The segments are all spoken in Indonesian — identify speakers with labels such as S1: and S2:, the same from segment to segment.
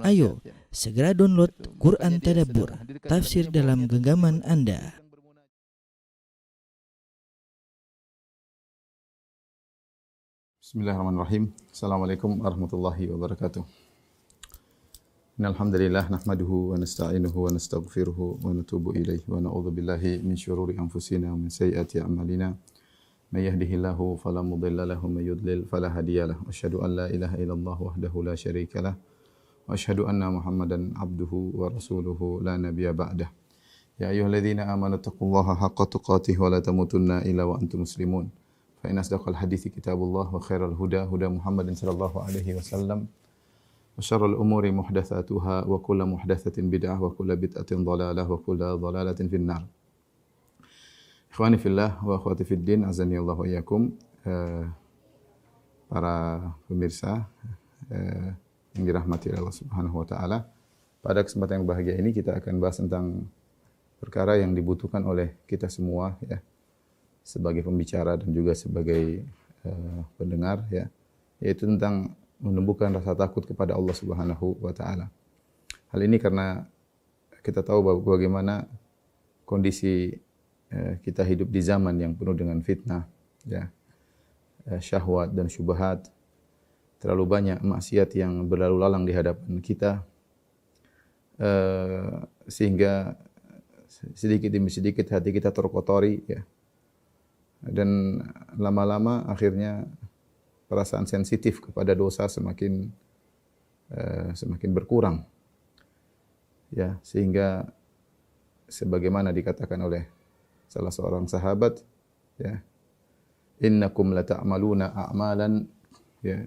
S1: Ayo, segera download Quran Tadabbur, tafsir dalam genggaman Anda.
S2: Bismillahirrahmanirrahim. Assalamualaikum warahmatullahi wabarakatuh. Innal hamdalillah nahmaduhu wa nasta'inuhu wa nastaghfiruhu wa natubu ilaihi wa na'udzu billahi min syururi anfusina wa min sayyiati a'malina. May yahdihillahu fala mudilla lahu wa may yudlil fala hadiyalah. Asyhadu an la ilaha illallah wahdahu la syarikalah wa asyhadu anna Muhammadan abduhu wa rasuluhu la nabiyya ba'dah. Ya ayyuhalladzina amanu taqullaha haqqa tuqatih wa la tamutunna illa wa antum muslimun. Fa inna asdaqal hadithi kitabullah wa khairal huda huda Muhammadin sallallahu alaihi wasallam. Wa syarrul umuri muhdatsatuha wa kullu muhdatsatin bid'ah wa kullu bid'atin dhalalah wa kullu dhalalatin finnar. Ikhwani fillah wa akhwati fid din, azani Allah wa iyyakum. Para pemirsa yang dirahmati Allah Subhanahu wa taala. Pada kesempatan yang bahagia ini kita akan bahas tentang perkara yang dibutuhkan oleh kita semua ya. Sebagai pembicara dan juga sebagai pendengar ya, yaitu tentang menumbuhkan rasa takut kepada Allah Subhanahu wa taala. Hal ini karena kita tahu bagaimana kondisi kita hidup di zaman yang penuh dengan fitnah ya. Syahwat dan syubhat. Terlalu banyak maksiat yang berlalu lalang di hadapan kita, sehingga sedikit demi sedikit hati kita terkotori ya. Dan lama-lama akhirnya perasaan sensitif kepada dosa semakin berkurang ya, sehingga sebagaimana dikatakan oleh salah seorang sahabat ya, innakum lata'maluna a'malan ya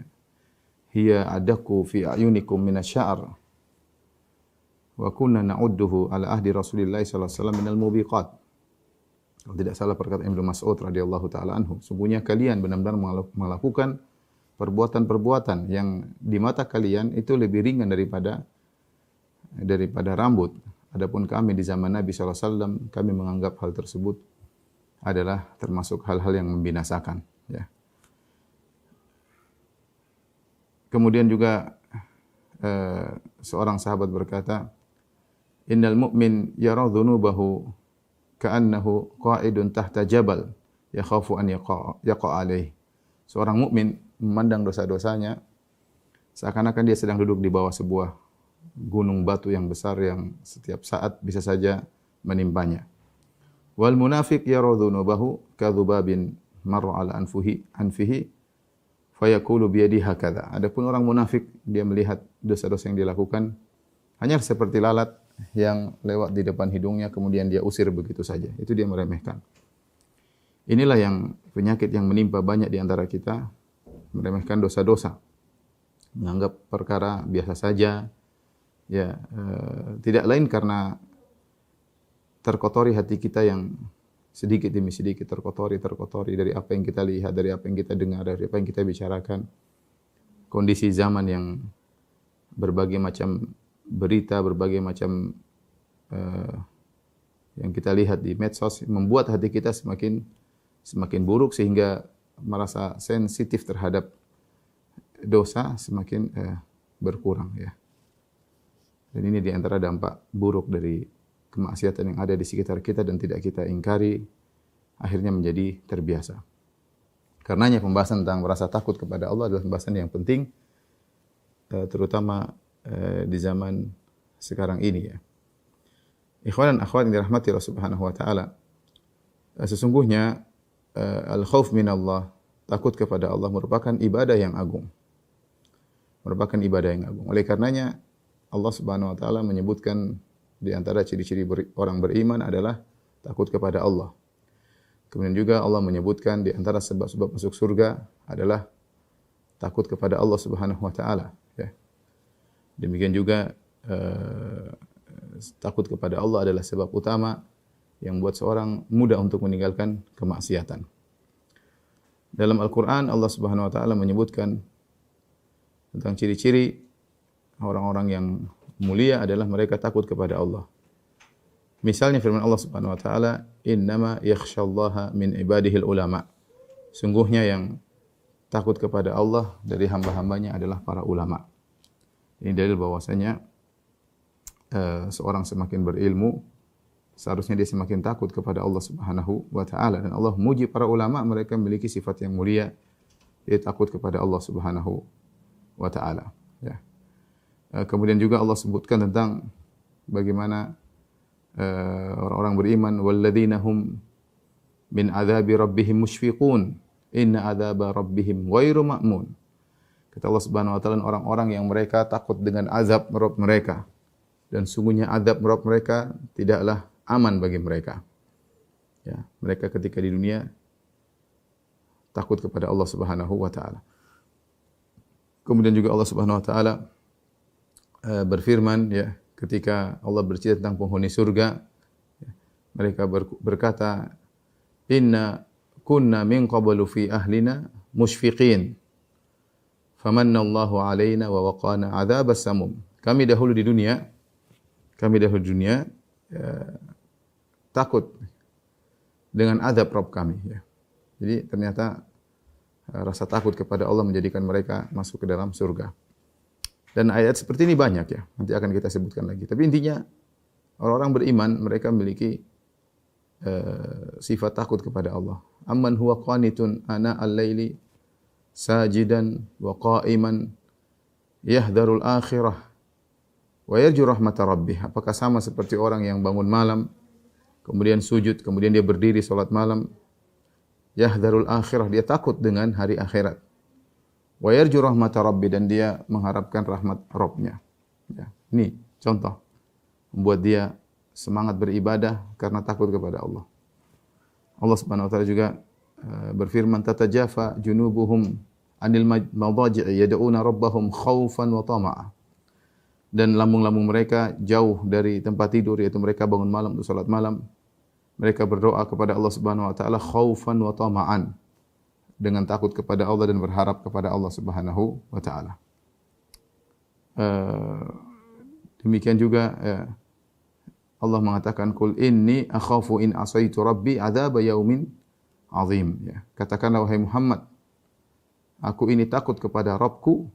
S2: hiya adaku fi ayunikum minasya'r wa kunna na'udduhu ala ahdi Rasulillah sallallahu alaihi wasallam minal mubiqat. Kalau tidak salah perkataan Ibnu Mas'ud radhiyallahu taala anhu, sungguhnya kalian benar-benar melakukan perbuatan-perbuatan yang di mata kalian itu lebih ringan daripada rambut. Adapun kami di zaman Nabi sallallahu alaihi wasallam, kami menganggap hal tersebut adalah termasuk hal-hal yang membinasakan ya. Kemudian juga seorang sahabat berkata, innal mu'min yara dhunubahu ka'annahu qa'idun tahta jabal yakhafu an yaqa alaih. Seorang mukmin memandang dosa-dosanya seakan-akan dia sedang duduk di bawah sebuah gunung batu yang besar yang setiap saat bisa saja menimpanya. Wal munafiq yara dhunubahu kadhubabin marra ala anfihi fayaqulu biyadihi hakadha. Adapun orang munafik, dia melihat dosa-dosa yang dilakukan hanya seperti lalat yang lewat di depan hidungnya kemudian dia usir begitu saja. Itu dia meremehkan. Inilah yang penyakit yang menimpa banyak di antara kita, meremehkan dosa-dosa. Menganggap perkara biasa saja. Ya, tidak lain karena terkotori hati kita yang sedikit demi sedikit terkotori dari apa yang kita lihat, dari apa yang kita dengar, dari apa yang kita bicarakan. Kondisi zaman yang berbagai macam berita, berbagai macam yang kita lihat di medsos membuat hati kita semakin buruk sehingga merasa sensitif terhadap dosa semakin berkurang ya. Dan ini di antara dampak buruk dari kemaksiatan yang ada di sekitar kita dan tidak kita ingkari, akhirnya menjadi terbiasa. Karenanya pembahasan tentang rasa takut kepada Allah adalah pembahasan yang penting, terutama di zaman sekarang ini ya. Ikhwan dan akhwat yang dirahmati Allah Subhanahu wa taala, sesungguhnya al-khauf min Allah, takut kepada Allah merupakan ibadah yang agung. Merupakan ibadah yang agung. Oleh karenanya Allah Subhanahu wa taala menyebutkan di antara ciri-ciri orang beriman adalah takut kepada Allah. Kemudian juga Allah menyebutkan di antara sebab-sebab masuk surga adalah takut kepada Allah Subhanahu wa taala ya. Demikian juga takut kepada Allah adalah sebab utama yang membuat seorang mudah untuk meninggalkan kemaksiatan. Dalam Al-Qur'an Allah Subhanahu wa taala menyebutkan tentang ciri-ciri orang-orang yang mulia adalah mereka takut kepada Allah. Misalnya firman Allah Subhanahu wa taala, "Innama yakhsyallaha min ibadihil ulama." Sungguhnya yang takut kepada Allah dari hamba-hambanya adalah para ulama. Ini dalil bahwasanya seorang semakin berilmu, seharusnya dia semakin takut kepada Allah Subhanahu wa taala, dan Allah muji para ulama, mereka memiliki sifat yang mulia, dia takut kepada Allah Subhanahu wa taala, ya. Kemudian juga Allah sebutkan tentang bagaimana orang-orang beriman, walladzina hum min adzabi rabbihim musyfiqun inna adzaba rabbihim ghairu ma'mun. Kata Allah Subhanahu wa taala, orang-orang yang mereka takut dengan azab Rabb mereka, dan sungguhnya azab Rabb mereka tidaklah aman bagi mereka. Ya, mereka ketika di dunia takut kepada Allah Subhanahu wa taala. Kemudian juga Allah Subhanahu wa taala berfirman, ya, ketika Allah bercerita tentang penghuni surga, ya, mereka berkata, inna kunna min qablu fi ahlina musyfiqin famanna Allahu alaina wa waqana adzabas samum. Kami dahulu di dunia takut dengan azab Rabb kami, ya. Jadi ternyata rasa takut kepada Allah menjadikan mereka masuk ke dalam surga. Dan ayat seperti ini banyak, ya. Nanti akan kita sebutkan lagi. Tapi intinya orang-orang beriman mereka memiliki sifat takut kepada Allah. Amman huwa qanitun ana al-laili sajidan wa qa'iman yahdharul akhirah wa yarju rahmata rabbih. Apakah sama seperti orang yang bangun malam, kemudian sujud, kemudian dia berdiri salat malam, yahdharul akhirah, dia takut dengan hari akhirat, wa yarju rahmata rabbih, dan dia mengharapkan rahmat Rabb-nya. Ya, ini contoh membuat dia semangat beribadah karena takut kepada Allah. Allah Subhanahu wa taala juga berfirman, tatajafa junubuhum anil madaji'i yad'una rabbahum khaufan wa tama'a. Dan lambung-lambung mereka jauh dari tempat tidur, yaitu mereka bangun malam untuk salat malam. Mereka berdoa kepada Allah Subhanahu wa taala khaufan wa tama'an, dengan takut kepada Allah dan berharap kepada Allah Subhanahu wa taala. Demikian juga Allah mengatakan, qul inni akhafu in asaitu rabbi adzab yaumin azim, ya. Katakanlah wahai Muhammad, aku ini takut kepada Rabbku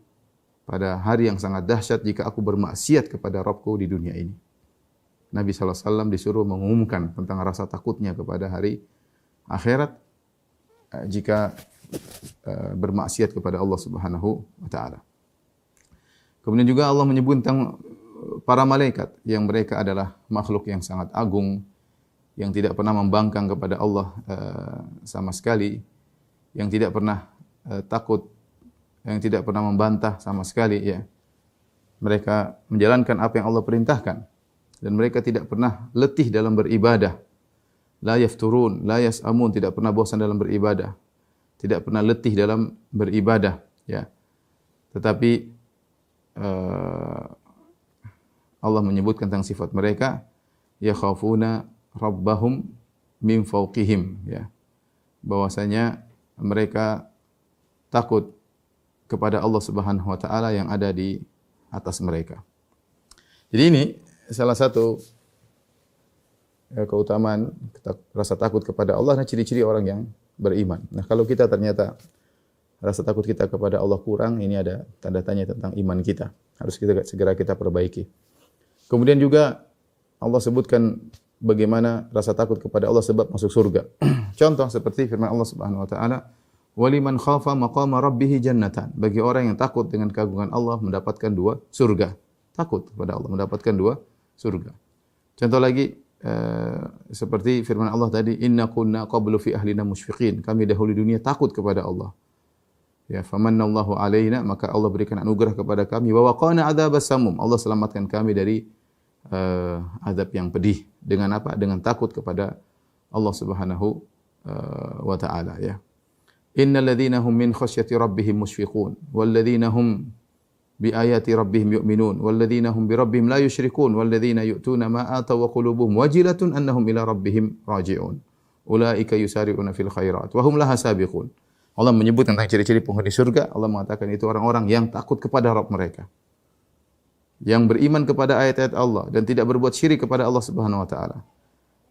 S2: pada hari yang sangat dahsyat jika aku bermaksiat kepada Rabbku di dunia ini. Nabi SAW disuruh mengumumkan tentang rasa takutnya kepada hari akhirat jika bermaksiat kepada Allah Subhanahu wa taala. Kemudian juga Allah menyebut tentang para malaikat yang mereka adalah makhluk yang sangat agung, yang tidak pernah membangkang kepada Allah sama sekali, yang tidak pernah takut, yang tidak pernah membantah sama sekali, ya. Mereka menjalankan apa yang Allah perintahkan, dan mereka tidak pernah letih dalam beribadah. La yafturun, la yas'amun, tidak pernah bosan dalam beribadah, tidak pernah letih dalam beribadah, ya. Tetapi Allah menyebutkan tentang sifat mereka, yakhafuna rabbahum min fawqihim, ya. Bahwasanya mereka takut kepada Allah Subhanahu wa taala yang ada di atas mereka. Jadi ini salah satu keutamaan rasa takut kepada Allah dan ciri-ciri orang yang beriman. Nah, kalau kita ternyata rasa takut kita kepada Allah kurang, ini ada tanda tanya tentang iman kita. Harus segera kita perbaiki. Kemudian juga Allah sebutkan bagaimana rasa takut kepada Allah sebab masuk surga. Contoh seperti firman Allah Subhanahu wa taala, "Waliman khafa maqama rabbih jannatan." Bagi orang yang takut dengan keagungan Allah mendapatkan 2 surga. Takut kepada Allah mendapatkan 2 surga. Contoh lagi seperti firman Allah tadi, "Inna kunna qablu fi ahlina musyfiqin." Kami dahulu di dunia takut kepada Allah. Ya, famannallahu alaina, maka Allah berikan anugerah kepada kami, wa waqana adzabas samum. Allah selamatkan kami dari azab yang pedih. Dengan apa? Dengan takut kepada Allah Subhanahu wa taala, ya. Innal ladzina hum min khasyati rabbihim musyfiqun wal ladzina hum bi ayati rabbihim yu'minun wal ladzina hum bi rabbihim la yusyrikun wal ladzina yu'tuna ma ataw wa qulubuhum wajilatun annahum ila rabbihim raji'un. Ulaika yusari'una fil khairat wa hum laha sabiqun. Allah menyebut tentang ciri-ciri penghuni surga. Allah mengatakan itu orang-orang yang takut kepada Rabb mereka, yang beriman kepada ayat-ayat Allah dan tidak berbuat syirik kepada Allah Subhanahu wa taala.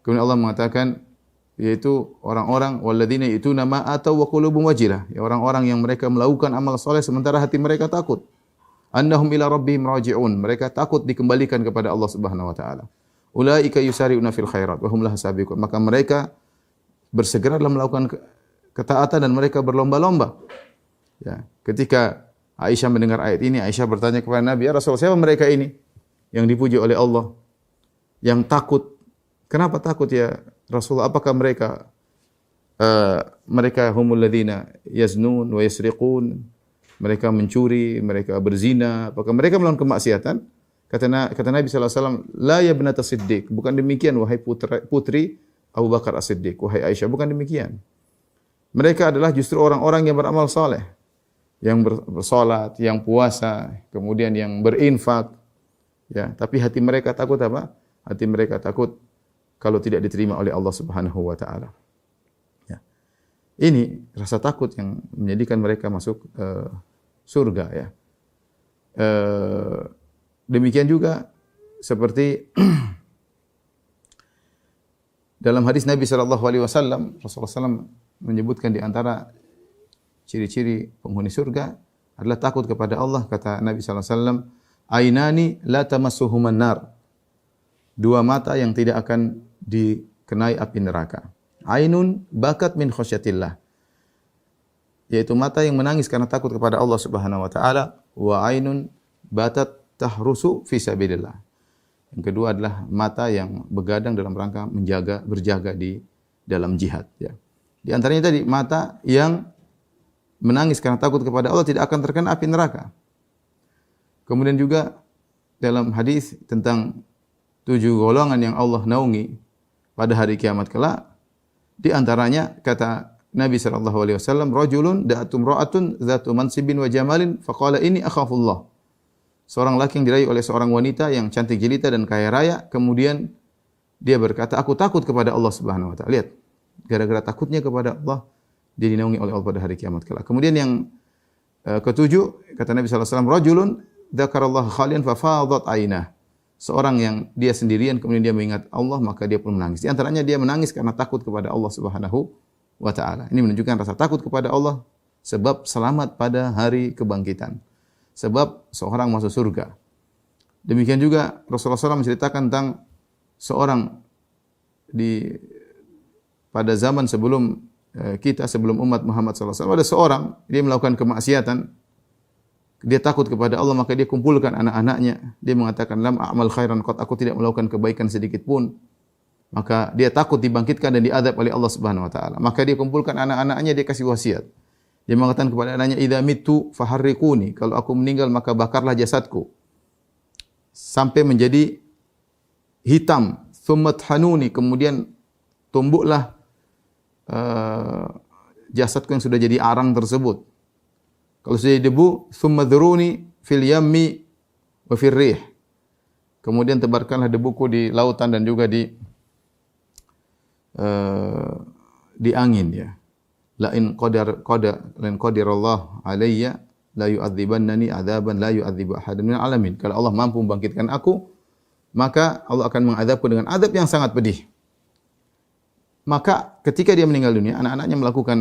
S2: Kemudian Allah mengatakan yaitu orang-orang walladzina yutuna ma ataw wa qulubuhum wajilah, ya, orang-orang yang mereka melakukan amal saleh sementara hati mereka takut. annahum ila rabbihim raji'un. Mereka takut dikembalikan kepada Allah Subhanahu wa taala. Ulaika yusari'una fil khairat wa hum laha sabiqun. Maka mereka bersegera dalam melakukan ketaatan dan mereka berlomba-lomba. Ya, ketika Aisyah mendengar ayat ini, Aisyah bertanya kepada Nabi, "Ya Rasulullah, siapa mereka ini yang dipuji oleh Allah, yang takut? Kenapa takut ya Rasulullah? Apakah mereka humul ladzina yaznun wa yasriqun? Mereka mencuri, mereka berzina, apakah mereka melakukan kemaksiatan?" Kata Nabi sallallahu alaihi wasallam, "La ya ibnata Siddiq." Bukan demikian wahai putri Abu Bakar As-Siddiq, wahai Aisyah, bukan demikian. Mereka adalah justru orang-orang yang beramal saleh, yang bersalat, yang puasa, kemudian yang berinfak. Ya, tapi hati mereka takut apa? Hati mereka takut kalau tidak diterima oleh Allah Subhanahu wa taala. Ya. Ini rasa takut yang menjadikan mereka masuk surga, ya. Demikian juga seperti dalam hadis Nabi sallallahu alaihi wasallam, Rasulullah SAW menyebutkan di antara ciri-ciri penghuni surga adalah takut kepada Allah. Kata Nabi sallallahu alaihi wasallam, "Ainani la tamassuhuman nar." Dua mata yang tidak akan dikenai api neraka. Ainun bakat min khasyatillah. Yaitu mata yang menangis karena takut kepada Allah Subhanahu wa taala, wa ainun batat tahrusu fi sabilillah. Yang kedua adalah mata yang begadang dalam rangka berjaga di dalam jihad, ya. Di antaranya tadi mata yang menangis karena takut kepada Allah tidak akan terkena api neraka. Kemudian juga dalam hadis tentang 7 golongan yang Allah naungi pada hari kiamat kelak, di antaranya kata Nabi sallallahu alaihi wasallam, "Rajulun da'atum ra'atun dzatu mansibin wa jamalin faqala inni akhafullah." Seorang laki yang diraih oleh seorang wanita yang cantik jelita dan kaya raya, kemudian dia berkata, "Aku takut kepada Allah Subhanahu wa taala." Lihat, gara-gara takutnya kepada Allah, dia dinaungi oleh Allah pada hari kiamat kelak. Kemudian yang ketujuh, kata Nabi sallallahu alaihi wasallam, "Rajulun dzakarallaha khalian fa fadat ainah." Seorang yang dia sendirian kemudian dia mengingat Allah, maka dia pun menangis. Di antaranya dia menangis karena takut kepada Allah Subhanahu wa taala. Ini menunjukkan rasa takut kepada Allah sebab selamat pada hari kebangkitan. Sebab seorang masuk surga. Demikian juga Rasulullah SAW menceritakan tentang seorang pada zaman sebelum sebelum umat Muhammad SAW, ada seorang dia melakukan kemaksiatan, dia takut kepada Allah, maka dia kumpulkan anak-anaknya. Dia mengatakan, "Lam a'mal khairan qat," aku tidak melakukan kebaikan sedikit pun. Maka dia takut dibangkitkan dan diadab oleh Allah Subhanahu wa taala. Maka dia kumpulkan anak-anaknya, dia kasih wasiat. Dia mengatakan kepada anaknya, "Idza mittu faharriquni." Kalau aku meninggal maka bakarlah jasadku sampai menjadi hitam. Tsumma thanuni, kemudian tumbuklah jasadku yang sudah jadi arang tersebut. Kalau sudah jadi debu, tsumma dzuruni fil yammi wa fir rih. Kemudian tebarkanlah debuku di lautan dan juga di angin, ya. La in qadarallahu alayya la yu'adzibannani adzaban la yu'adzibu ahadan minal alamin. Kalau Allah mampu membangkitkan aku, maka Allah akan mengadabku dengan adab yang sangat pedih. Maka ketika dia meninggal dunia, anak-anaknya melakukan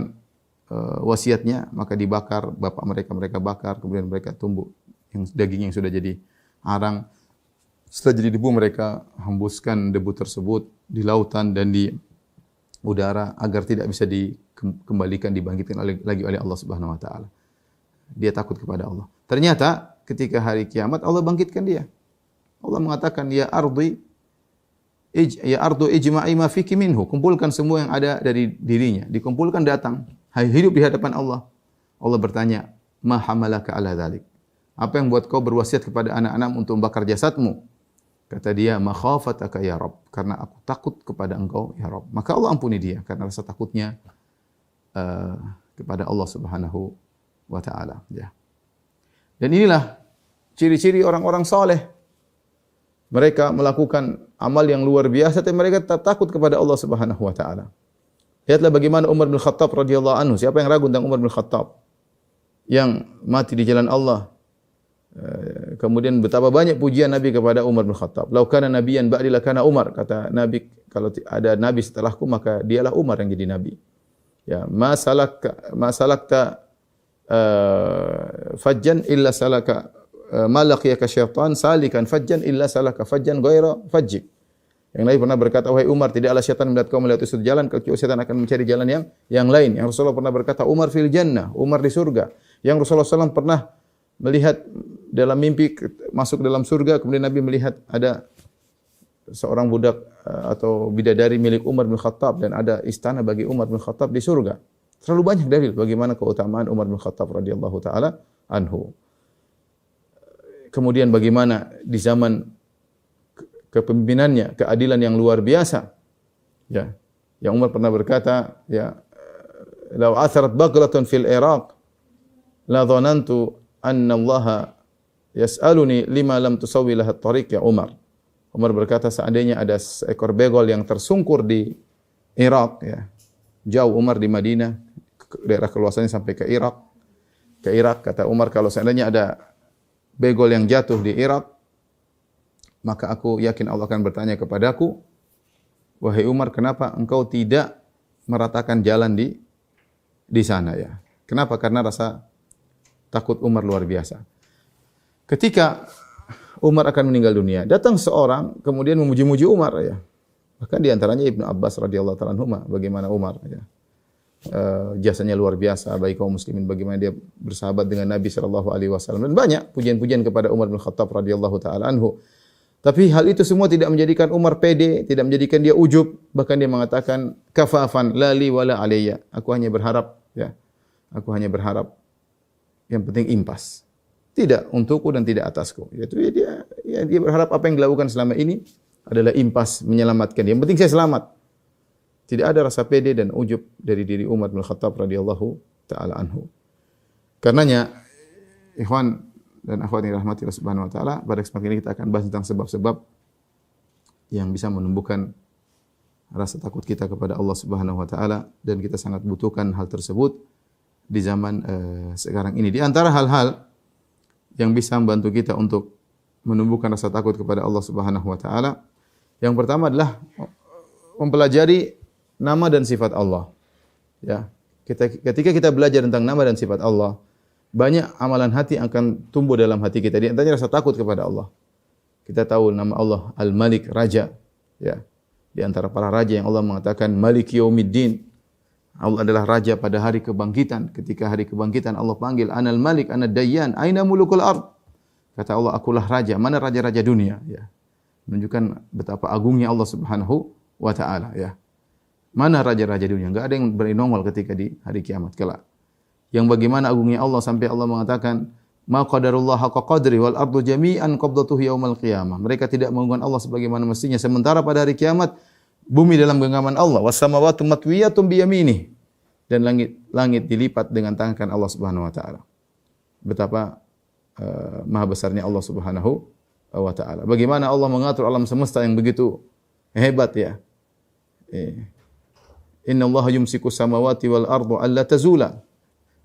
S2: wasiatnya, maka dibakar, bapak mereka bakar, kemudian mereka tumbuk daging yang sudah jadi arang. Setelah jadi debu, mereka hembuskan debu tersebut di lautan dan di udara agar tidak bisa dikembalikan, dibangkitkan lagi oleh Allah Subhanahu wa taala. Dia takut kepada Allah. Ternyata ketika hari kiamat Allah bangkitkan dia. Allah mengatakan, "Ya ardu ijma'i ma fiki minhu." Kumpulkan semua yang ada dari dirinya. Dikumpulkan, datang, hidup di hadapan Allah. Allah bertanya, "Ma hamalaka ala dzalik?" Apa yang buat kau berwasiat kepada anak-anakmu untuk membakar jasadmu? Kata dia, "Makhafataka ya Rabb." Karena aku takut kepada engkau ya Rabb. Maka Allah ampuni dia karena rasa takutnya kepada Allah Subhanahu wa taala, ya. Dan inilah ciri-ciri orang-orang saleh. Mereka melakukan amal yang luar biasa, tapi mereka tetap takut kepada Allah Subhanahu wa taala. Lihatlah bagaimana Umar bin Khattab radhiyallahu anhu. Siapa yang ragu tentang Umar bin Khattab yang mati di jalan Allah? Kemudian betapa banyak pujian Nabi kepada Umar bin Khattab. "Lau kana nabiyyan ba'di lakana Umar." Kata Nabi, kalau ada nabi setelahku maka dialah Umar yang jadi nabi. Ya, ma salakta fajjan illa salaka ma laqiyaka syaitan salikan fajjan illa salaka fajjan ghaira fajjik. Yang Nabi pernah berkata, wahai Umar, tidaklah syaitan melihat kau melewati suatu jalan, kecuali syaitan akan mencari jalan yang lain. Yang Rasulullah pernah berkata, Umar fil jannah, Umar di surga. Yang Rasulullah SAW pernah melihat dalam mimpi masuk dalam surga, kemudian Nabi melihat ada seorang budak atau bidadari milik Umar bin Khattab dan ada istana bagi Umar bin Khattab di surga. Terlalu banyak dalil bagaimana keutamaan Umar bin Khattab radhiyallahu taala anhu. Kemudian bagaimana di zaman kepemimpinannya, keadilan yang luar biasa. Ya. Yang Umar pernah berkata, ya, "Law atharat baqlatun fil Iraq, la dhanantu anna Allah yas'aluni lima lam tusawwi laha at-tariq ya Umar." Umar berkata, seandainya ada seekor begol yang tersungkur di Irak, ya. Jauh Umar di Madinah, daerah keluasannya sampai ke Irak. Ke Irak, kata Umar, kalau seandainya ada begol yang jatuh di Irak, maka aku yakin Allah akan bertanya kepadaku, wahai Umar, kenapa engkau tidak meratakan jalan di sana, ya? Kenapa? Karena rasa takut Umar luar biasa. Ketika Umar akan meninggal dunia, datang seorang kemudian memuji-muji Umar, ya. Bahkan di antaranya Ibnu Abbas radhiyallahu ta'ala anhuma, bagaimana Umar, ya. Jasanya luar biasa bagi kaum muslimin, bagaimana dia bersahabat dengan Nabi sallallahu alaihi wasallam, dan banyak pujian-pujian kepada Umar bin Khattab radhiyallahu ta'ala anhu. Tapi hal itu semua tidak menjadikan Umar pede, tidak menjadikan dia ujub, bahkan dia mengatakan kafafan la li wala alayya. Aku hanya berharap, ya. Aku hanya berharap yang penting impas. Tidak untukku dan tidak atasku. Yaitu dia berharap apa yang dilakukan selama ini adalah impas, menyelamatkan. Yang penting saya selamat. Tidak ada rasa pede dan ujub dari diri Umar bin Khattab radhiyallahu taala anhu. Karenanya, ikhwan dan akhwat yang dirahmati Allah Subhanahu wa taala, pada kesempatan ini kita akan bahas tentang sebab-sebab yang bisa menumbuhkan rasa takut kita kepada Allah Subhanahu wa taala, dan kita sangat butuhkan hal tersebut di zaman sekarang ini. Di antara hal-hal yang bisa membantu kita untuk menumbuhkan rasa takut kepada Allah Subhanahu wa taala, yang pertama adalah mempelajari nama dan sifat Allah. Ya. Ketika kita belajar tentang nama dan sifat Allah, banyak amalan hati akan tumbuh dalam hati kita. Di antaranya rasa takut kepada Allah. Kita tahu nama Allah Al-Malik, Raja. Ya. Di antara para raja yang Allah mengatakan Malik Yaumiddin. Allah adalah raja pada hari kebangkitan. Ketika hari kebangkitan Allah panggil Anal Malik, Anad Dayyan, Aina mulukul ard. Kata Allah, akulah raja. Mana raja-raja dunia? Ya. Menunjukkan betapa agungnya Allah Subhanahu wa taala, ya. Mana raja-raja dunia? Enggak ada yang berani nongol ketika di hari kiamat kelak. Yang bagaimana agungnya Allah sampai Allah mengatakan ma qadarullah haqqa qadri wal ardu jami'an qabdatuhu yaumal qiyamah. Mereka tidak mengagungkan Allah sebagaimana mestinya, sementara pada hari kiamat bumi dalam genggaman Allah, was samawati matwiyatun bi yaminih, dan langit dilipat dengan tangan Allah Subhanahu wa taala. Betapa maha besarnya Allah Subhanahu wa taala. Bagaimana Allah mengatur alam semesta yang begitu hebat, ya. Inna Allah yumsiku samawati wal ardu alla tazula.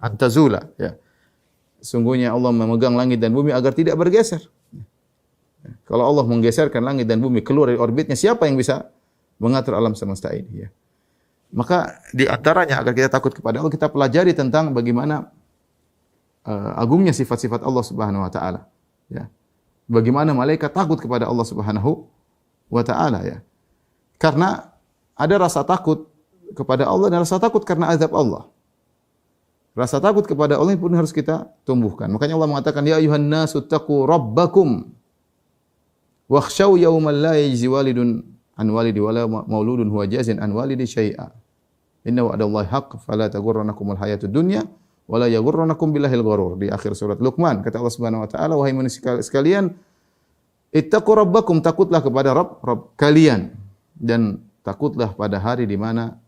S2: Antazula, ya. Sungguhnya Allah memegang langit dan bumi agar tidak bergeser. Kalau Allah menggeserkan langit dan bumi keluar dari orbitnya, siapa yang bisa mengatur alam semesta ini, ya? Maka di antaranya agar kita takut kepada Allah, kita pelajari tentang bagaimana agungnya sifat-sifat Allah Subhanahu wa taala, ya. Bagaimana malaikat takut kepada Allah Subhanahu wa taala, ya. Karena ada rasa takut kepada Allah dan rasa takut karena azab Allah. Rasa takut kepada Allah pun harus kita tumbuhkan. Makanya Allah mengatakan, ya ayuhan nasu taqu rabbakum wakhshaw yawman la yajzi walidun an walidi wala mauludun huwa jazin an walidi syai'a. Inna wa'dallahi haqq fala taghurrannakumul hayatud dunya wala yaghurrannakum billahil gharur. Di akhir surat Luqman kata Allah Subhanahu wa taala, wahai manusia sekalian, ittaqu rabbakum, takutlah kepada Rabb kalian, dan takutlah pada hari di mana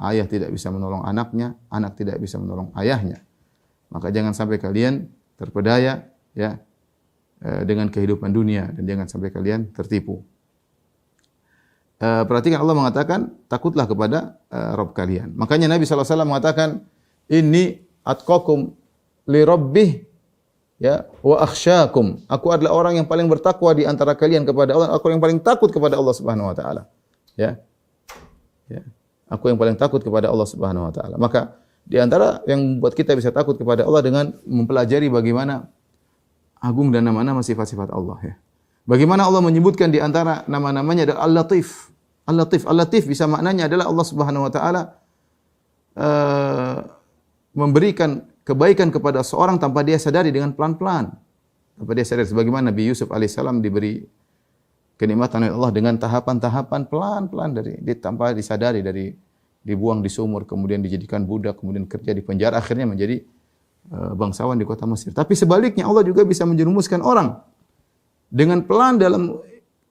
S2: ayah tidak bisa menolong anaknya, anak tidak bisa menolong ayahnya. Maka jangan sampai kalian terpedaya, ya, dengan kehidupan dunia, dan jangan sampai kalian tertipu. Perhatikan Allah mengatakan takutlah kepada Rabb kalian. Makanya Nabi SAW mengatakan, inni atqakum li rabbih, ya, wa akhsyakum. Aku adalah orang yang paling bertakwa di antara kalian kepada Allah. Aku yang paling takut kepada Allah Subhanahu wa taala. Ya. Ya. Aku yang paling takut kepada Allah Subhanahu wa taala. Maka di antara yang membuat kita bisa takut kepada Allah dengan mempelajari bagaimana agung dan nama-nama sifat-sifat Allah ya. Bagaimana Allah menyebutkan di antara nama-namanya adalah Al-Latif. Al-Latif, Al-Latif bisa maknanya adalah Allah Subhanahu wa taala memberikan kebaikan kepada seorang tanpa dia sadari dengan pelan-pelan. Tanpa dia sadari sebagaimana Nabi Yusuf alaihissalam diberi kenikmatan oleh Allah dengan tahapan-tahapan pelan-pelan tanpa disadari, dari dibuang di sumur, kemudian dijadikan budak, kemudian kerja di penjara, akhirnya menjadi bangsawan di kota Mesir. Tapi sebaliknya Allah juga bisa menjerumuskan orang dengan pelan dalam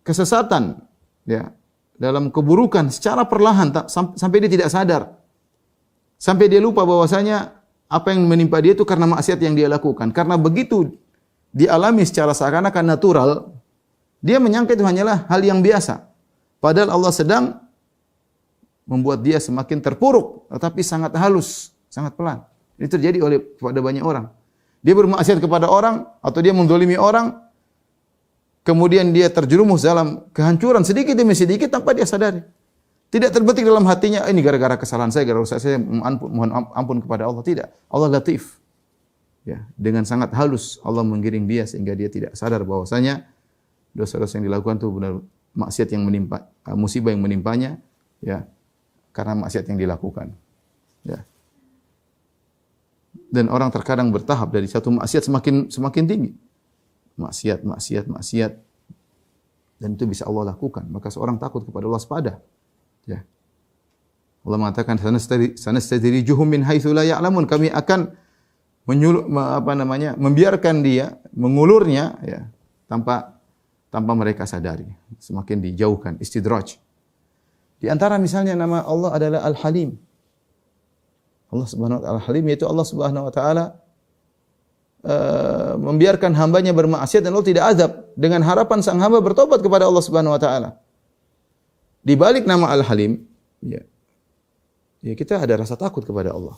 S2: kesesatan, ya, dalam keburukan secara perlahan sampai dia tidak sadar. Sampai dia lupa bahwasanya apa yang menimpa dia itu karena maksiat yang dia lakukan. Karena begitu dialami secara seakan-akan natural, dia menyangka itu hanyalah hal yang biasa. Padahal Allah sedang membuat dia semakin terpuruk, tetapi sangat halus, sangat pelan. Ini terjadi kepada banyak orang. Dia bermaksiat kepada orang atau dia menzalimi orang, kemudian dia terjerumus dalam kehancuran sedikit demi sedikit tanpa dia sadari. Tidak terbetik dalam hatinya, ini gara-gara kesalahan saya, gara-gara saya mohon ampun kepada Allah. Tidak. Allah latif. Ya, dengan sangat halus Allah menggiring dia sehingga dia tidak sadar bahwasanya dosa-dosa yang dilakukan itu benar maksiat yang menimpa, musibah yang menimpanya, ya, karena maksiat yang dilakukan. Ya. Dan orang terkadang bertahap dari satu maksiat semakin tinggi. Maksiat. Dan itu bisa Allah lakukan. Maka seorang takut kepada Allah, waspada. Ya. Allah mengatakan sanastadrijuhum min haitsu la ya'lamun. Kami akan membiarkan dia, mengulurnya, ya, tanpa mereka sadari. Semakin dijauhkan, istidraj. Di antara misalnya nama Allah adalah Al-Halim. Allah Subhanahu wa taala Al-Halim, yaitu Allah Subhanahu wa taala membiarkan hambanya bermaksiat dan Allah tidak azab dengan harapan sang hamba bertobat kepada Allah Subhanahu wa taala. Di balik nama Al-Halim, ya kita ada rasa takut kepada Allah.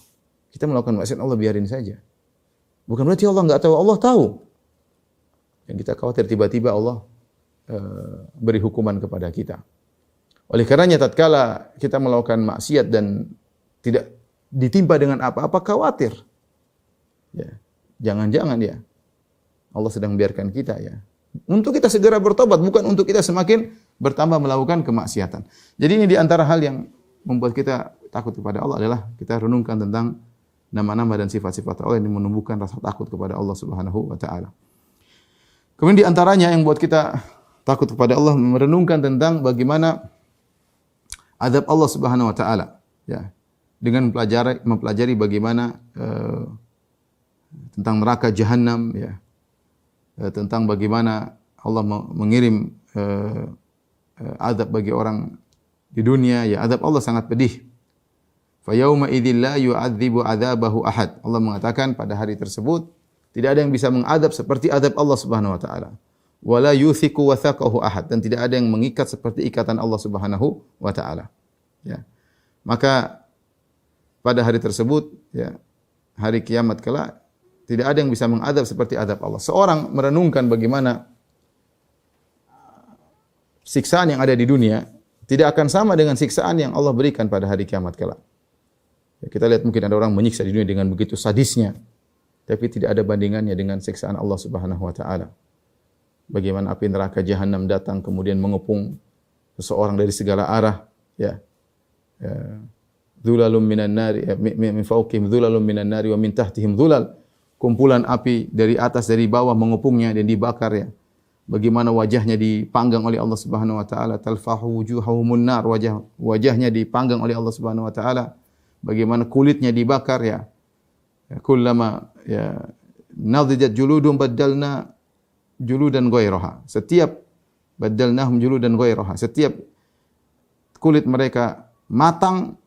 S2: Kita melakukan maksiat, Allah biarin saja. Bukan berarti Allah enggak tahu, Allah tahu. Yang kita khawatir tiba-tiba Allah beri hukuman kepada kita. Oleh karenanya tatkala kita melakukan maksiat dan tidak ditimpa dengan apa-apa, khawatir. Ya, jangan-jangan ya Allah sedang biarkan kita, ya. Untuk kita segera bertobat, bukan untuk kita semakin bertambah melakukan kemaksiatan. Jadi ini di antara hal yang membuat kita takut kepada Allah adalah kita renungkan tentang nama-nama dan sifat-sifat Allah yang menumbuhkan rasa takut kepada Allah Subhanahu wa taala. Kemudian di antaranya yang buat kita takut kepada Allah, merenungkan tentang bagaimana azab Allah Subhanahu wa taala, ya. Dengan mempelajari bagaimana tentang neraka jahanam, ya. Tentang bagaimana Allah mengirim azab bagi orang di dunia, ya, azab Allah sangat pedih. Fa yauma idzil la yu'adzibu 'adzabahu ahad. Allah mengatakan pada hari tersebut tidak ada yang bisa mengadab seperti azab Allah Subhanahu wa taala. Wala yuthiqu wathaqahu ahad, dan tidak ada yang mengikat seperti ikatan Allah Subhanahu wa taala. Ya. Maka pada hari tersebut, ya, hari kiamat kelak, tidak ada yang bisa mengadab seperti adab Allah. Seorang merenungkan bagaimana siksaan yang ada di dunia tidak akan sama dengan siksaan yang Allah berikan pada hari kiamat kelak. Ya, kita lihat mungkin ada orang menyiksa di dunia dengan begitu sadisnya, tapi tidak ada bandingannya dengan siksaan Allah Subhanahu wa taala. Bagaimana api neraka jahanam datang kemudian mengepung seseorang dari segala arah, ya. Dhulalum minan nari min fawqihim dhulalum minan nari wa min tahtihim dhulal. Kumpulan api dari atas dari bawah mengepungnya dan dibakar, ya. Bagaimana wajahnya dipanggang oleh Allah Subhanahu wa taala, talfahu wujuhahumun nar, wajahnya dipanggang oleh Allah Subhanahu wa taala. Bagaimana kulitnya dibakar, ya. Kullama, ya, nadijat juludum baddalna juludan ghairaha. Setiap baddalnahum juludan ghairaha. Setiap kulit mereka matang,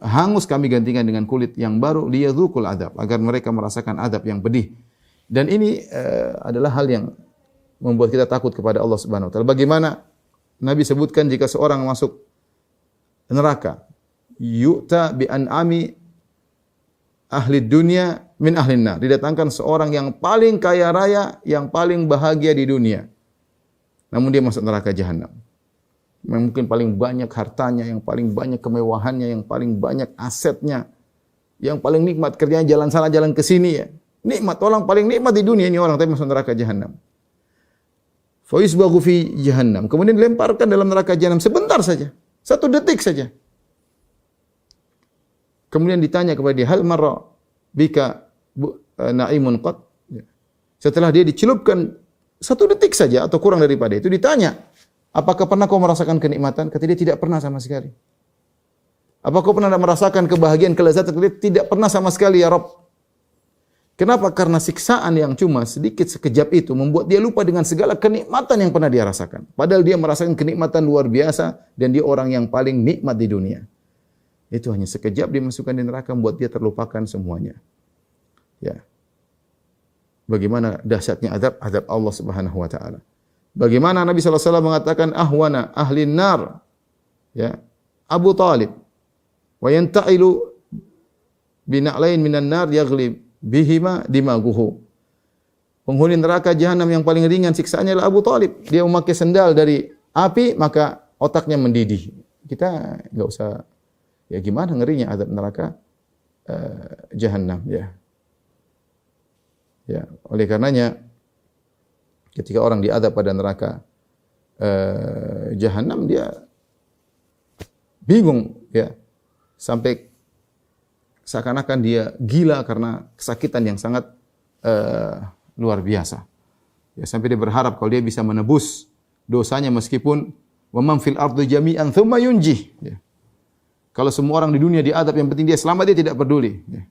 S2: hangus, kami gantikan dengan kulit yang baru, liyadzuqul adzab, agar mereka merasakan azab yang pedih. Dan ini adalah hal yang membuat kita takut kepada Allah Subhanahu wa taala. Bagaimana Nabi sebutkan jika seorang masuk neraka, yu'ta bi an'ami ahli dunya min ahlin nar. Didatangkan seorang yang paling kaya raya, yang paling bahagia di dunia. Namun dia masuk neraka jahanam. Yang mungkin paling banyak hartanya, yang paling banyak kemewahannya, yang paling banyak asetnya, yang paling nikmat kerjanya jalan sana jalan ke sini, ya. Nikmat, orang paling nikmat di dunia ini orang, tapi masuk neraka jahanam. Fa yusbaghu fi jahannam. Kemudian dilemparkan dalam neraka jahanam sebentar saja. 1 detik saja. Kemudian ditanya kepada dia, hal marra bika na'imun qat? Setelah dia dicelupkan 1 detik saja atau kurang daripada itu, ditanya, apakah pernah kau merasakan kenikmatan? Kata dia, tidak pernah sama sekali. Apa kau pernah merasakan kebahagiaan, kelezatan? Kata dia, tidak pernah sama sekali ya Rabb. Kenapa? Karena siksaan yang cuma sedikit sekejap itu membuat dia lupa dengan segala kenikmatan yang pernah dia rasakan. Padahal dia merasakan kenikmatan luar biasa dan dia orang yang paling nikmat di dunia. Itu hanya sekejap dimasukkan di neraka membuat dia terlupakan semuanya. Ya. Bagaimana dahsyatnya azab Allah Subhanahu wa taala. Bagaimana Nabi sallallahu alaihi wasallam mengatakan ahwana ahlin nar, ya, Abu Talib, wa yanta'ilu bina'lain minan nar yaghlib bihima dimaguhu. Penghuni neraka jahanam yang paling ringan siksaannya adalah Abu Talib. Dia memakai sendal dari api, maka otaknya mendidih. Kita enggak usah, ya gimana ngerinya azab neraka jahanam, ya. Ya, oleh karenanya ketika orang diazab pada neraka jahanam, dia bingung, ya, sampai seakan-akan dia gila karena kesakitan yang sangat luar biasa. Ya, sampai dia berharap kalau dia bisa menebus dosanya meskipun wa man fil ardi jami'an tsumma yunjih. Ya. Kalau semua orang di dunia diazab, yang penting dia selamat, dia tidak peduli. Ya.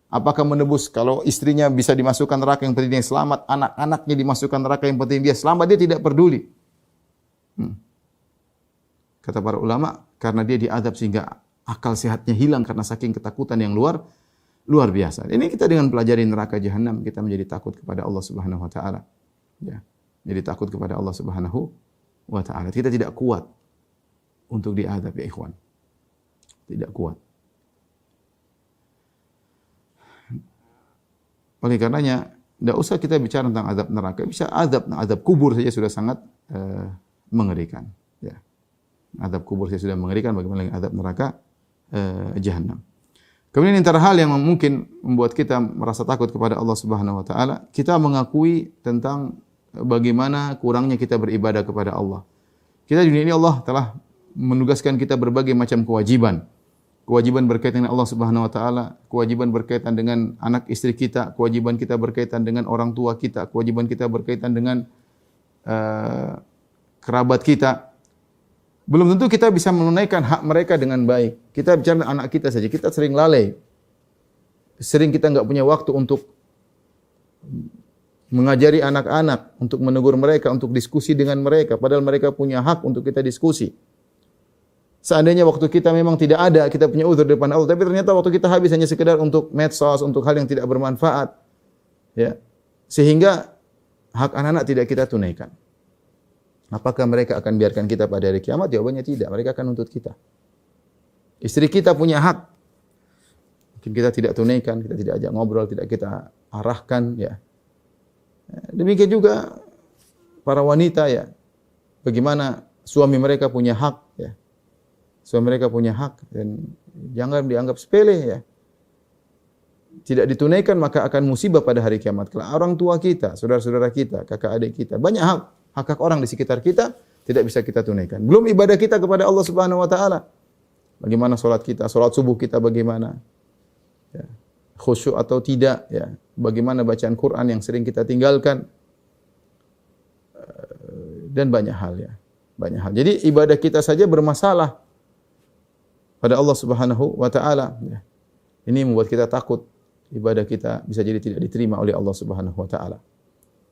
S2: Apakah menebus kalau istrinya bisa dimasukkan neraka, yang penting dia selamat, anak-anaknya dimasukkan neraka, yang penting dia selamat, dia tidak peduli. Kata para ulama, karena dia diazab sehingga akal sehatnya hilang karena saking ketakutan yang luar biasa. Ini kita dengan pelajari neraka jahanam, kita menjadi takut kepada Allah Subhanahu wa taala. Ya. Jadi takut kepada Allah Subhanahu wa taala. Kita tidak kuat untuk diazab, ya ikhwan. Tidak kuat. Oleh karenanya, tidak usah kita bicara tentang azab neraka. Bisa azab kubur saja sudah sangat mengerikan. Ya. Azab kubur saja sudah mengerikan, bagaimana lagi azab neraka jahanam. Kemudian antara hal yang mungkin membuat kita merasa takut kepada Allah Subhanahu wa taala, kita mengakui tentang bagaimana kurangnya kita beribadah kepada Allah. Kita di dunia ini Allah telah menugaskan kita berbagai macam kewajiban. Kewajiban berkaitan dengan Allah Subhanahu wa taala, kewajiban berkaitan dengan anak istri kita, kewajiban kita berkaitan dengan orang tua kita, kewajiban kita berkaitan dengan kerabat kita. Belum tentu kita bisa menunaikan hak mereka dengan baik. Kita bicara anak kita saja, kita sering lalai. Sering kita enggak punya waktu untuk mengajari anak-anak, untuk menegur mereka, untuk diskusi dengan mereka, padahal mereka punya hak untuk kita diskusi. Seandainya waktu kita memang tidak ada, kita punya uzur di depan Allah, tapi ternyata waktu kita habis hanya sekedar untuk medsos, untuk hal yang tidak bermanfaat, ya, sehingga hak anak-anak tidak kita tunaikan. Apakah mereka akan biarkan kita pada hari kiamat? Jawabannya tidak. Mereka akan nuntut kita. Istri kita punya hak. Mungkin kita tidak tunaikan, kita tidak ajak ngobrol, tidak kita arahkan, ya. Demikian juga para wanita, ya. Bagaimana suami mereka punya hak, ya. Suami mereka punya hak dan jangan dianggap sepele, ya. Tidak ditunaikan maka akan musibah pada hari kiamat. Kalau orang tua kita, saudara-saudara kita, kakak adik kita, banyak hak orang di sekitar kita tidak bisa kita tunaikan. Belum ibadah kita kepada Allah Subhanahu wa taala. Bagaimana salat kita, salat subuh kita bagaimana? Ya. Khusyuk atau tidak, ya. Bagaimana bacaan Quran yang sering kita tinggalkan? Dan banyak hal, ya. Banyak hal. Jadi ibadah kita saja bermasalah pada Allah Subhanahu wa taala, ya. Ini membuat kita takut ibadah kita bisa jadi tidak diterima oleh Allah Subhanahu wa taala.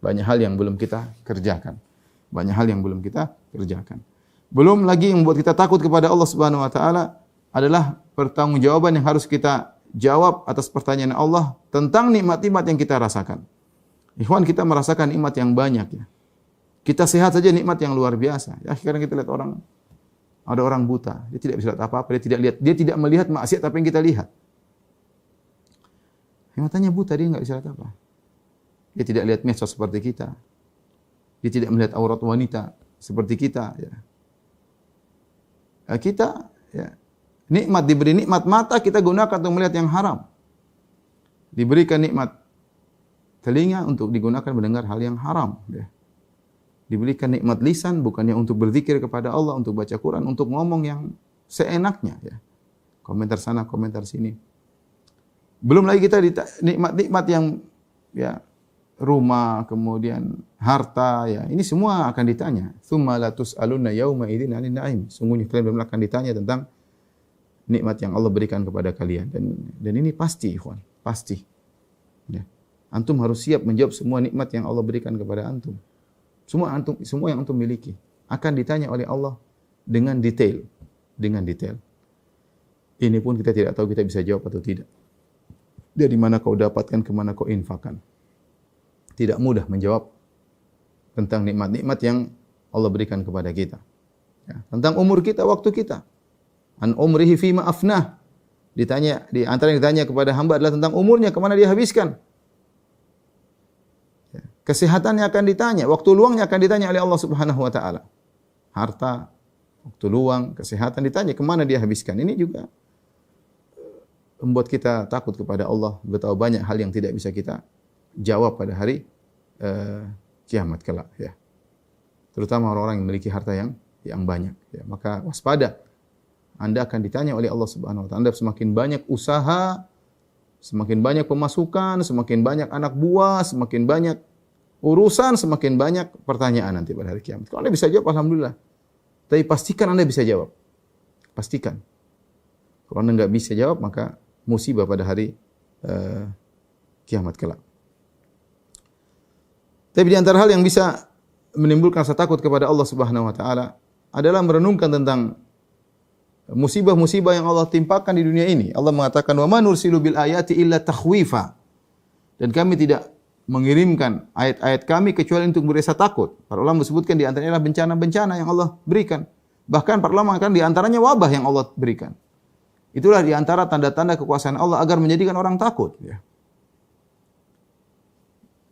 S2: Banyak hal yang belum kita kerjakan. Banyak hal yang belum kita kerjakan. Belum lagi yang membuat kita takut kepada Allah Subhanahu wa taala adalah pertanggungjawaban yang harus kita jawab atas pertanyaan Allah tentang nikmat-nikmat yang kita rasakan. Ikhwan, kita merasakan nikmat yang banyak, ya. Kita sehat saja nikmat yang luar biasa. Ya, sekarang kita lihat ada orang buta, dia tidak bisa lihat apa-apa, dia tidak melihat maksiat apa yang kita lihat. Matanya buta, dia enggak bisa lihat apa. Dia tidak lihat medsos seperti kita. Dia tidak melihat aurat wanita seperti kita, ya. Kita, ya, diberi nikmat mata, kita gunakan untuk melihat yang haram. Diberikan nikmat telinga untuk digunakan mendengar hal yang haram. Ya. Diberikan nikmat lisan bukannya untuk berzikir kepada Allah, untuk baca Quran, untuk ngomong yang seenaknya. Ya. Komentar sana, komentar sini. Belum lagi kita nikmat-nikmat yang ya rumah, kemudian harta, ya ini semua akan ditanya. Tsumma la tus'aluna yauma idzin 'anil na'im. Sungguhnya kalian benar akan ditanya tentang nikmat yang Allah berikan kepada kalian, dan ini pasti, ikhwan, pasti. Ya. Antum harus siap menjawab semua nikmat yang Allah berikan kepada antum. Semua yang antum miliki akan ditanya oleh Allah dengan detail, Ini pun kita tidak tahu kita bisa jawab atau tidak. Dari mana kau dapatkan, kemana kau infakkan. Tidak mudah menjawab tentang nikmat-nikmat yang Allah berikan kepada kita. Ya. Tentang umur kita, waktu kita. An umrihi fima afnah. Ditanya, di antara yang ditanya kepada hamba adalah tentang umurnya, kemana dia habiskan. Ya. Kesehatannya akan ditanya, waktu luangnya akan ditanya oleh Allah Subhanahu wa taala. Harta, waktu luang, kesehatan ditanya kemana dia habiskan. Ini juga membuat kita takut kepada Allah. Betapa banyak hal yang tidak bisa kita jawab pada hari kiamat kelak, ya. Terutama orang-orang yang memiliki harta yang banyak, ya. Maka waspada. Anda akan ditanya oleh Allah Subhanahu wa taala. Anda semakin banyak usaha, semakin banyak pemasukan, semakin banyak anak buah, semakin banyak urusan, semakin banyak pertanyaan nanti pada hari kiamat. Kalau Anda bisa jawab, alhamdulillah. Tapi pastikan Anda bisa jawab. Pastikan. Kalau Anda enggak bisa jawab, maka musibah pada hari kiamat kelak. Tapi di antara hal yang bisa menimbulkan rasa takut kepada Allah Subhanahu wa taala adalah merenungkan tentang musibah-musibah yang Allah timpakan di dunia ini. Allah mengatakan, "Wa ma nursilu bil ayati illa takhwifa." Dan kami tidak mengirimkan ayat-ayat kami kecuali untuk merasa takut. Para ulama menyebutkan di antaranya adalah bencana-bencana yang Allah berikan. Bahkan para ulama mengatakan di antaranya wabah yang Allah berikan. Itulah di antara tanda-tanda kekuasaan Allah agar menjadikan orang takut, ya.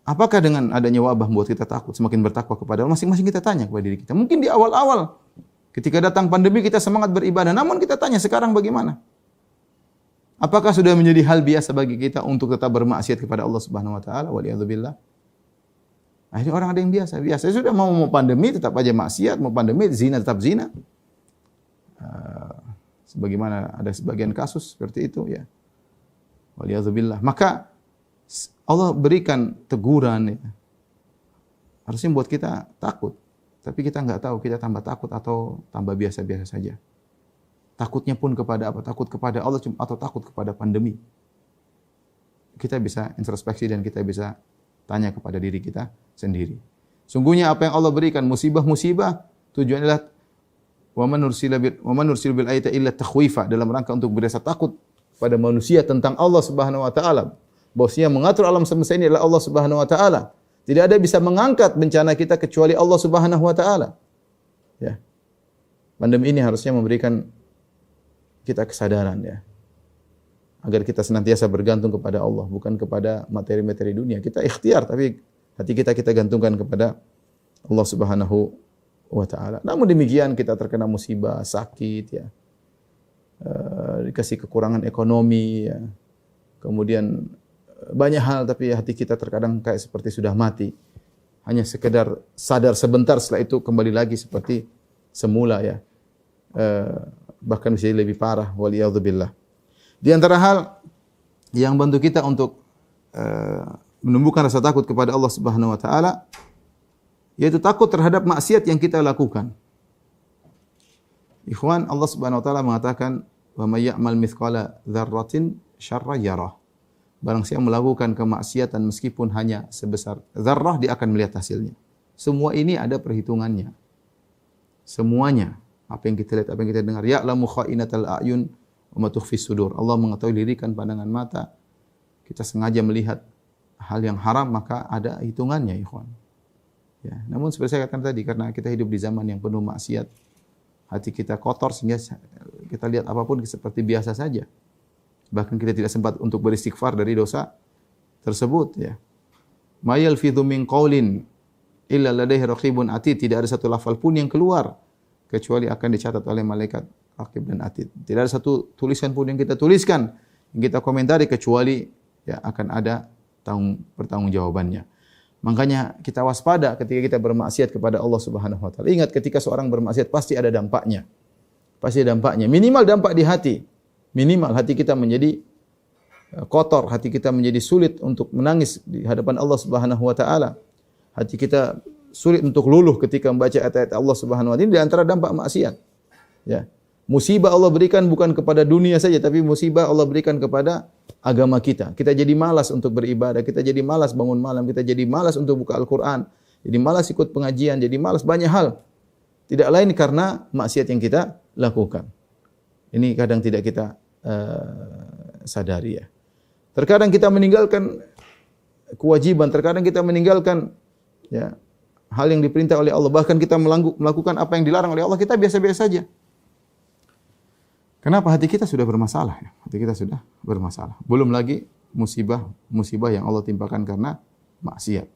S2: Apakah dengan adanya wabah membuat kita takut? Semakin bertakwa kepada Allah, masing-masing kita tanya kepada diri kita. Mungkin di awal-awal ketika datang pandemi kita semangat beribadah, namun kita tanya sekarang bagaimana? Apakah sudah menjadi hal biasa bagi kita untuk tetap bermaksiat kepada Allah Subhanahu wa taala? Waliyadzubillah. Akhirnya orang ada yang biasa. Sudah mau pandemi tetap aja maksiat, mau pandemi zina tetap zina. Sebagaimana ada sebagian kasus seperti itu, ya. Waliyadzubillah. Maka Allah berikan teguran, ya. Harusnya membuat kita takut. Tapi kita enggak tahu, kita tambah takut atau tambah biasa-biasa saja. Takutnya pun kepada apa? Takut kepada Allah atau takut kepada pandemi. Kita bisa introspeksi dan kita bisa tanya kepada diri kita sendiri. Sungguhnya apa yang Allah berikan, musibah-musibah, tujuannya adalah wa man nursilu bil ayati illa takhwifa, dalam rangka untuk berasa takut pada manusia tentang Allah Subhanahu wa taala. Bahwasanya mengatur alam semesta ini adalah Allah Subhanahu wa taala. Tidak ada bisa mengangkat bencana kita kecuali Allah Subhanahu wa taala. Ya. Pandemi ini harusnya memberikan kita kesadaran, ya. Agar kita senantiasa bergantung kepada Allah, bukan kepada materi-materi dunia. Kita ikhtiar tapi hati kita gantungkan kepada Allah Subhanahu wa taala. Namun demikian kita terkena musibah, sakit, ya. Dikasih kekurangan ekonomi, ya. Kemudian banyak hal, tapi hati kita terkadang kayak seperti sudah mati. Hanya sekedar sadar sebentar, setelah itu kembali lagi seperti semula, ya. Bahkan bisa lebih parah, waliyadzubillah. Di antara hal yang bantu kita untuk menumbuhkan rasa takut kepada Allah Subhanahu wa taala, yaitu takut terhadap maksiat yang kita lakukan. Ikhwan, Allah Subhanahu wa taala mengatakan, "Wa may ya'mal mithqala dzarratin syarran yarah." Barang siapa melakukan kemaksiatan meskipun hanya sebesar zarrah, dia akan melihat hasilnya. Semua ini ada perhitungannya. Semuanya, apa yang kita lihat, apa yang kita dengar, ya'lamu kha'inatal a'yun wa ma tukhfis sudur. Allah mengetahui lirikan pandangan mata. Kita sengaja melihat hal yang haram, maka ada hitungannya, ikhwan. Ya, namun seperti saya katakan tadi, karena kita hidup di zaman yang penuh maksiat, hati kita kotor sehingga kita lihat apapun seperti biasa saja. Bahkan kita tidak sempat untuk beristighfar dari dosa tersebut, ya. Ma yalfidhu min qaulin illa ladaihi raqibun atid. Tidak ada satu lafal pun yang keluar kecuali akan dicatat oleh malaikat raqib dan atid. Tidak ada satu tulisan pun yang kita tuliskan, yang kita komentari, kecuali ya akan ada pertanggungjawabannya. Makanya kita waspada ketika kita bermaksiat kepada Allah Subhanahu wa taala. Ingat ketika seorang bermaksiat pasti ada dampaknya. Pasti ada dampaknya. Minimal dampak di hati. Minimal hati kita menjadi kotor, hati kita menjadi sulit untuk menangis di hadapan Allah Subhanahu wa taala. Hati kita sulit untuk luluh ketika membaca ayat-ayat Allah Subhanahu wa taala. Ini di antara dampak maksiat. Ya. Musibah Allah berikan bukan kepada dunia saja, tapi musibah Allah berikan kepada agama kita. Kita jadi malas untuk beribadah, kita jadi malas bangun malam, kita jadi malas untuk buka Al-Quran, jadi malas ikut pengajian, jadi malas banyak hal. Tidak lain karena maksiat yang kita lakukan. Ini kadang tidak kita sadari ya. Terkadang kita meninggalkan kewajiban, terkadang kita meninggalkan ya, hal yang diperintah oleh Allah, bahkan kita melakukan apa yang dilarang oleh Allah, kita biasa-biasa saja. Kenapa? Hati kita sudah bermasalah. Ya. Hati kita sudah bermasalah. Belum lagi musibah yang Allah timpakan karena maksiat.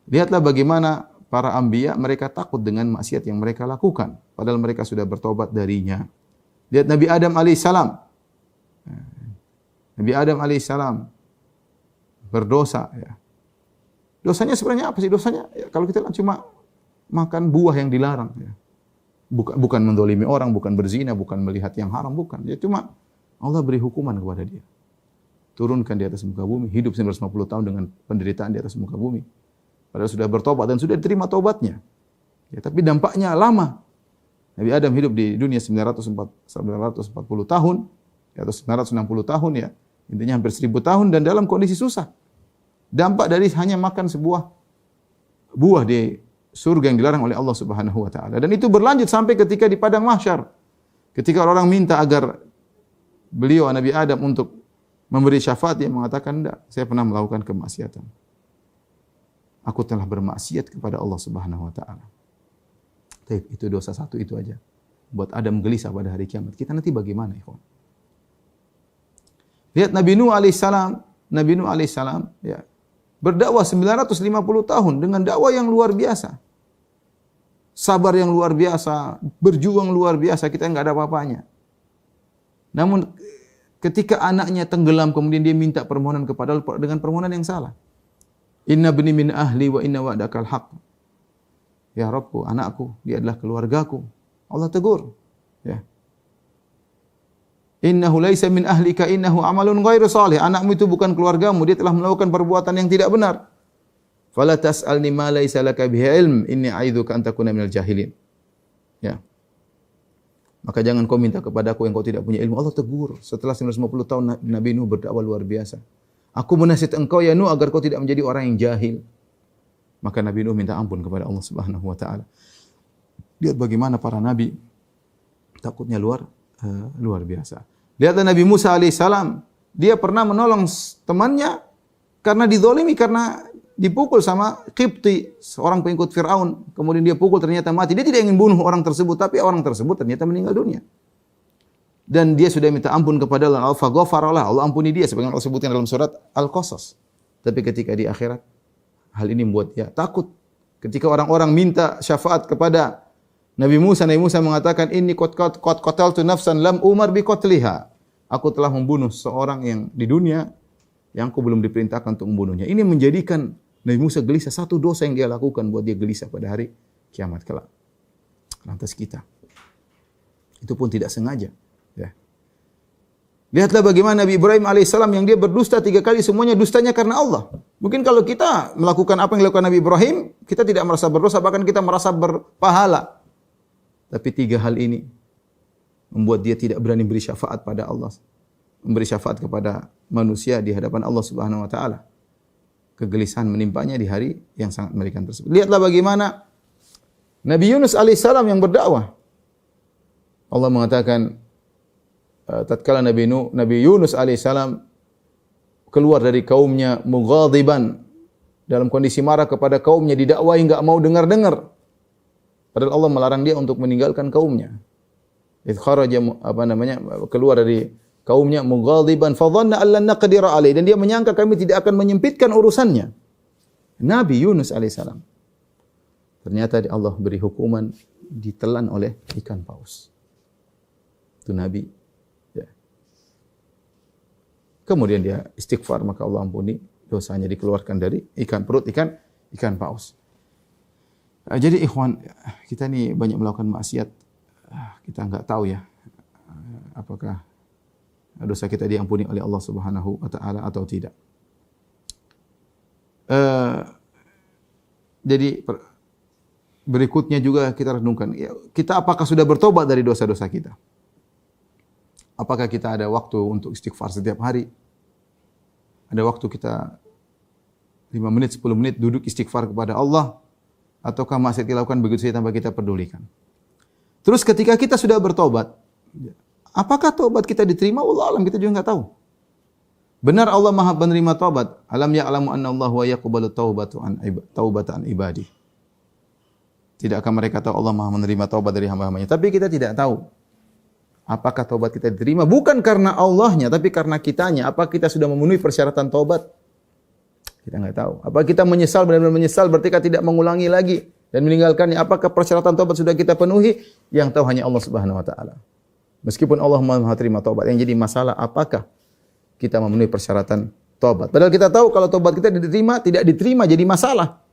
S2: Lihatlah bagaimana para anbiya mereka takut dengan maksiat yang mereka lakukan. Padahal mereka sudah bertobat darinya. Lihat Nabi Adam alaihissalam. Nabi Adam alaihissalam berdosa. Ya. Dosanya sebenarnya apa sih? Dosanya ya, kalau kita cuma makan buah yang dilarang. Ya. Bukan mendolimi orang, bukan berzina, bukan melihat yang haram, bukan. Dia cuma Allah beri hukuman kepada dia. Turunkan di atas muka bumi, hidup 950 tahun dengan penderitaan di atas muka bumi. Padahal sudah bertobat dan sudah diterima tobatnya. Ya, tapi dampaknya lama. Nabi Adam hidup di dunia 940 tahun, atau 960 tahun ya. Intinya hampir 1000 tahun dan dalam kondisi susah. Dampak dari hanya makan sebuah buah di surga yang dilarang oleh Allah Subhanahu wa taala. Dan itu berlanjut sampai ketika di padang mahsyar. Ketika orang minta agar beliau Nabi Adam untuk memberi syafaat, dia mengatakan, "Tidak, saya pernah melakukan kemaksiatan. Aku telah bermaksiat kepada Allah Subhanahu wa taala." Itu dosa satu itu aja. Buat Adam gelisah pada hari kiamat. Kita nanti bagaimana, ikhwan? Lihat Nabi Nuh alaihissalam. Nabi Nuh alaihissalam ya, berdakwah 950 tahun dengan dakwah yang luar biasa. Sabar yang luar biasa, berjuang luar biasa, kita enggak ada apa-apanya. Namun ketika anaknya tenggelam kemudian dia minta permohonan kepada Allah dengan permohonan yang salah. Inna bni min ahli wa inna wa'dakal haq. Ya Rabbku, anakku, dia adalah keluargaku. Allah tegur. Ya. Innahu laisa min ahlika innahu amalun ghairu salih. Anakmu itu bukan keluargamu, dia telah melakukan perbuatan yang tidak benar. Fala tas'alni ma laisa laka bihi ilm, inni a'idzuka an takuna minal jahilin. Ya. Maka jangan kau minta kepadaku yang kau tidak punya ilmu. Allah tegur. Setelah 950 tahun Nabi Nuh berdakwah luar biasa. Aku menasihat engkau ya Nuh agar kau tidak menjadi orang yang jahil. Maka Nabi Nuh minta ampun kepada Allah Subhanahu wa taala. Lihat bagaimana para nabi takutnya luar biasa. Lihatlah Nabi Musa alaihissalam, dia pernah menolong temannya karena dizalimi, karena dipukul sama Qibti, seorang pengikut Fir'aun. Kemudian dia pukul, ternyata mati. Dia tidak ingin bunuh orang tersebut, tapi orang tersebut ternyata meninggal dunia. Dan dia sudah minta ampun kepada Allah. Al-Faghafaralah, Allah ampuni dia, sebagaimana Allah sebutkan dalam surat Al-Qasas. Tapi ketika di akhirat, hal ini membuat dia takut. Ketika orang-orang minta syafaat kepada Nabi Musa mengatakan, "Inni qad qataltu nafsan lam umar bi qatliha." Aku telah membunuh seorang yang di dunia yang aku belum diperintahkan untuk membunuhnya. Ini menjadikan Nabi Musa gelisah. Satu dosa yang dia lakukan buat dia gelisah pada hari kiamat kelak. Lantas kita, itu pun tidak sengaja. Ya. Lihatlah bagaimana Nabi Ibrahim alaihissalam yang dia berdusta 3 kali, semuanya dustanya karena Allah. Mungkin kalau kita melakukan apa yang dilakukan Nabi Ibrahim, kita tidak merasa berdosa, bahkan kita merasa berpahala. Tapi 3 hal ini membuat dia tidak berani beri syafaat pada Allah, memberi syafaat kepada manusia di hadapan Allah Subhanahu wa taala. Kegelisahan menimpanya di hari yang sangat mengerikan tersebut. Lihatlah bagaimana Nabi Yunus alaihissalam yang berdakwah. Allah mengatakan tatkala Nabi Yunus alaihissalam keluar dari kaumnya mughadiban, dalam kondisi marah kepada kaumnya, didakwahi enggak mau dengar-dengar. Padahal Allah melarang dia untuk meninggalkan kaumnya. Idh kharaja keluar dari kaumnya mughadiban fa dhanna an lan naqdira alaihi, dan dia menyangka kami tidak akan menyempitkan urusannya. Nabi Yunus alaihissalam. Ternyata Allah beri hukuman, ditelan oleh ikan paus. Itu Nabi. Ya. Kemudian dia istighfar, maka Allah ampuni dosanya dikeluarkan dari perut ikan paus. Jadi ikhwan, kita ni banyak melakukan maksiat. Kita enggak tahu ya apakah dosa kita diampuni oleh Allah Subhanahu wa taala atau tidak. Jadi berikutnya juga kita renungkan, kita apakah sudah bertobat dari dosa-dosa kita? Apakah kita ada waktu untuk istighfar setiap hari? Ada waktu kita 5 menit, 10 menit duduk istighfar kepada Allah? Ataukah maksiat kita lakukan begitu saja tanpa kita pedulikan? Terus ketika kita sudah bertobat, apakah tobat kita diterima? Allah alam, kita juga enggak tahu. Benar Allah Maha penerima taubat. Alam ya'lamu anna Allah wa yaqbalu taubatan ibadi. Tidakkah mereka tahu Allah Maha menerima taubat dari hamba-hambanya? Tapi kita tidak tahu apakah taubat kita diterima bukan karena Allahnya, tapi karena kitanya. Apa kita sudah memenuhi persyaratan taubat? Kita enggak tahu. Apa kita menyesal, benar-benar menyesal berarti kita tidak mengulangi lagi dan meninggalkannya? Apakah persyaratan taubat sudah kita penuhi? Yang tahu hanya Allah Subhanahu wa taala. Meskipun Allah Maha terima taubat, yang jadi masalah apakah kita memenuhi persyaratan taubat. Padahal kita tahu kalau taubat kita diterima, tidak diterima jadi masalah.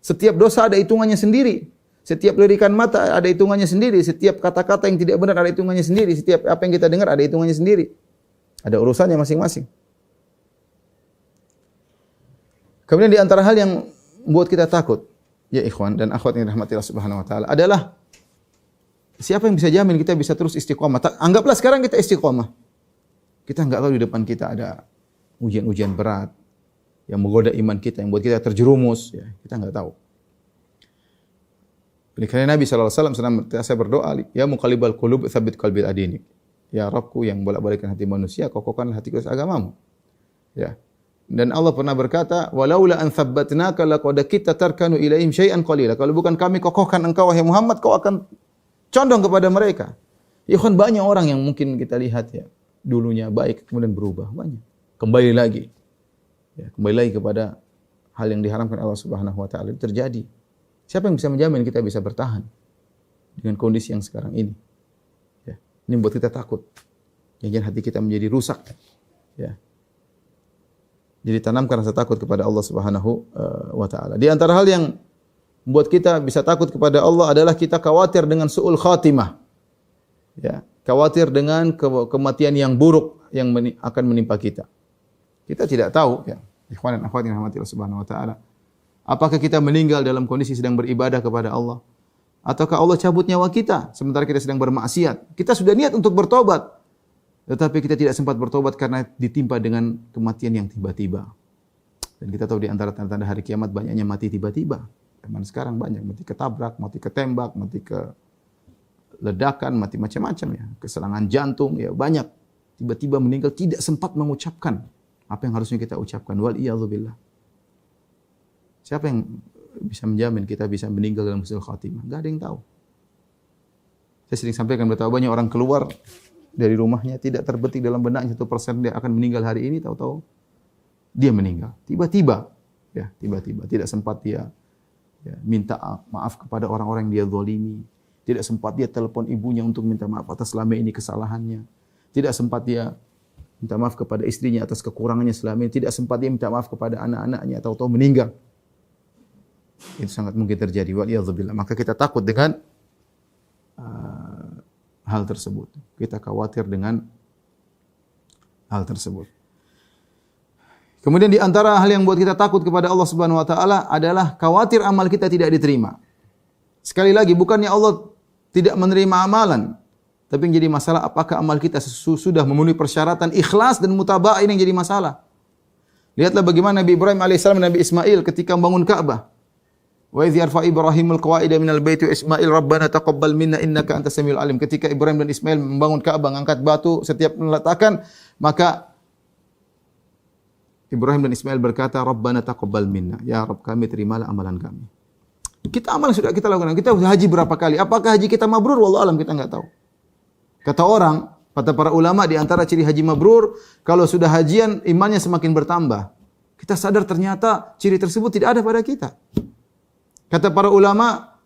S2: Setiap dosa ada hitungannya sendiri. Setiap lirikan mata ada hitungannya sendiri. Setiap kata-kata yang tidak benar ada hitungannya sendiri. Setiap apa yang kita dengar ada hitungannya sendiri. Ada urusannya masing-masing. Kemudian di antara hal yang membuat kita takut, ya ikhwan dan akhwat yang dirahmati Allah Subhanahu wa taala, adalah siapa yang bisa jamin kita bisa terus istiqomah? Anggaplah sekarang kita istiqomah. Kita enggak tahu di depan kita ada ujian-ujian berat yang menggoda iman kita, yang buat kita terjerumus. Ya, kita enggak tahu. Oleh karena Nabi SAW senantiasa berdoa, ya muqallibal qulub tsabbit qalbi adinik. Ya Rabbku yang bolak-balikkan hati manusia, kokohkanlah hatiku agamamu. Ya. Dan Allah pernah berkata, walaula an tsabbatnaka laqad kitta tarkanu ilaihim syai'an qalila. Kalau bukan kami kokohkan engkau wahai Muhammad, kau akan condong kepada mereka. Ikhwan, banyak orang yang mungkin kita lihat ya, dulunya baik kemudian berubah, banyak. Kembali lagi. Ya, kembali lagi kepada hal yang diharamkan Allah Subhanahu wa taala. Itu terjadi. Siapa yang bisa menjamin kita bisa bertahan dengan kondisi yang sekarang ini? Ya, ini membuat kita takut. Jangan hati kita menjadi rusak. Ya. Jadi tanamkan rasa takut kepada Allah Subhanahu wa taala. Di antara hal yang membuat kita bisa takut kepada Allah adalah kita khawatir dengan su'ul khatimah. Ya, khawatir dengan kematian yang buruk yang akan menimpa kita. Kita tidak tahu ya, ikhwan dan akhwat yang dirahmati Allah Subhanahu wa taala. Apakah kita meninggal dalam kondisi sedang beribadah kepada Allah? Ataukah Allah cabut nyawa kita sementara kita sedang bermaksiat? Kita sudah niat untuk bertobat, tetapi kita tidak sempat bertobat karena ditimpa dengan kematian yang tiba-tiba. Dan kita tahu di antara tanda-tanda hari kiamat banyaknya mati tiba-tiba. Zaman sekarang banyak mati ketabrak, mati ketembak, mati ke ledakan, mati macam-macam ya, keserangan jantung ya, banyak. Tiba-tiba meninggal tidak sempat mengucapkan apa yang harusnya kita ucapkan. Wal iyadzubillah. Siapa yang bisa menjamin kita bisa meninggal dalam husnul khatimah? Enggak ada yang tahu. Saya sering sampaikan betapa banyak orang keluar dari rumahnya tidak terbetik dalam benaknya 1% dia akan meninggal hari ini, tahu-tahu dia meninggal. Tiba-tiba ya, tiba-tiba tidak sempat dia ya, minta maaf kepada orang-orang yang dia zalimi. Tidak sempat dia telepon ibunya untuk minta maaf atas selama ini kesalahannya. Tidak sempat dia minta maaf kepada istrinya atas kekurangannya selama ini. Tidak sempat dia minta maaf kepada anak-anaknya, tahu-tahu meninggal. Itu sangat mungkin terjadi. Waliyadzubillah. Maka kita takut dengan hal tersebut. Kita khawatir dengan hal tersebut. Kemudian di antara hal yang buat kita takut kepada Allah Subhanahu wa taala adalah khawatir amal kita tidak diterima. Sekali lagi, bukannya Allah tidak menerima amalan, tapi yang jadi masalah apakah amal kita sudah memenuhi persyaratan ikhlas dan mutaba'ah, ini yang jadi masalah. Lihatlah bagaimana Nabi Ibrahim alaihissalam dan Nabi Ismail ketika membangun Ka'bah. Wa idh yarfa Ibrahimul qawa'ida minal baiti wa Ismail rabbana taqabbal minna innaka antas samiul alim. Ketika Ibrahim dan Ismail membangun Ka'bah, mengangkat batu setiap meletakkan, maka Ibrahim dan Ismail berkata, Rabbana taqabbal minna. Ya Rabb, kami terimalah amalan kami. Kita amal sudah kita lakukan. Kita haji berapa kali? Apakah haji kita mabrur? Wallahu alam, kita enggak tahu. Kata orang, kata para ulama, di antara ciri haji mabrur, kalau sudah hajian imannya semakin bertambah. Kita sadar ternyata ciri tersebut tidak ada pada kita. Kata para ulama,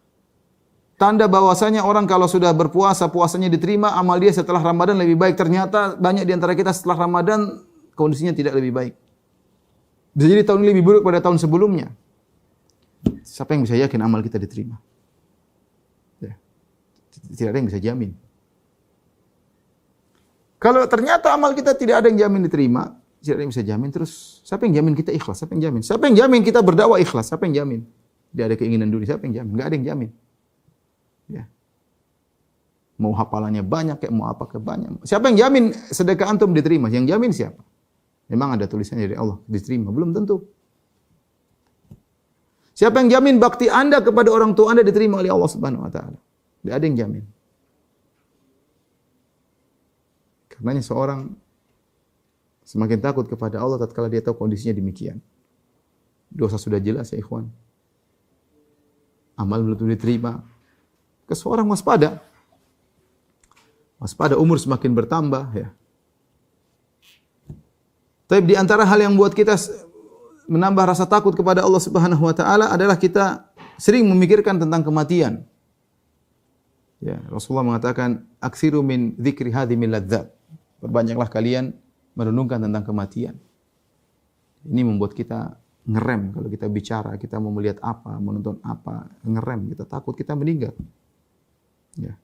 S2: tanda bahwasanya orang kalau sudah berpuasa, puasanya diterima, amal dia setelah Ramadan lebih baik. Ternyata banyak di antara kita setelah Ramadan kondisinya tidak lebih baik. Bisa jadi tahun ini lebih buruk pada tahun sebelumnya. Siapa yang bisa yakin amal kita diterima? Ya. Tidak ada yang bisa jamin. Kalau ternyata amal kita tidak ada yang jamin diterima, tidak ada yang bisa jamin, terus siapa yang jamin kita ikhlas? Siapa yang jamin? Siapa yang jamin kita berdakwah ikhlas? Siapa yang jamin? Tidak ada keinginan dunia, siapa yang jamin? Enggak ada yang jamin. Ya. Mau hafalannya banyak, kayak mau apa ke banyak. Siapa yang jamin sedekah antum diterima? Yang jamin siapa? Memang ada tulisannya dari Allah diterima, belum tentu. Siapa yang jamin bakti Anda kepada orang tua Anda diterima oleh Allah Subhanahu wa taala? Tidak ada yang jamin. Karenanya seorang semakin takut kepada Allah tatkala dia tahu kondisinya demikian. Dosa sudah jelas ya ikhwan. Amal belum diterima. Seorang waspada. Waspada, umur semakin bertambah ya. Tapi di antara hal yang buat kita menambah rasa takut kepada Allah Subhanahu wa taala adalah kita sering memikirkan tentang kematian. Ya, Rasulullah mengatakan, "Aksiru min dzikri hadhimil ladzat." Perbanyaklah kalian merenungkan tentang kematian. Ini membuat kita ngerem kalau kita bicara, kita mau melihat apa, menonton apa, ngerem, kita takut kita meninggal. Ya.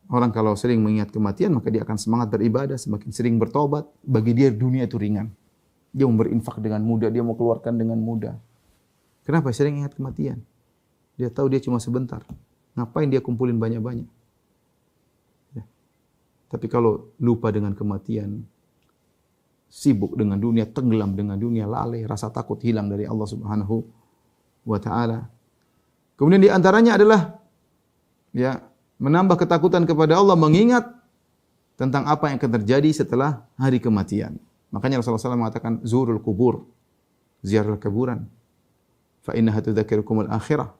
S2: Orang kalau sering mengingat kematian, maka dia akan semangat beribadah, semakin sering bertobat. Bagi dia dunia itu ringan. Dia mau berinfak dengan mudah, dia mau keluarkan dengan mudah. Kenapa sering ingat kematian? Dia tahu dia cuma sebentar. Ngapain dia kumpulin banyak-banyak? Ya. Tapi kalau lupa dengan kematian, sibuk dengan dunia, tenggelam dengan dunia, lalai, rasa takut hilang dari Allah Subhanahu wa taala. Kemudian di antaranya adalah ya, menambah ketakutan kepada Allah, mengingat tentang apa yang akan terjadi setelah hari kematian. Makanya Rasulullah SAW mengatakan, zurul kubur, ziarah kuburan. Fa innaha tudzakirukumul akhirah.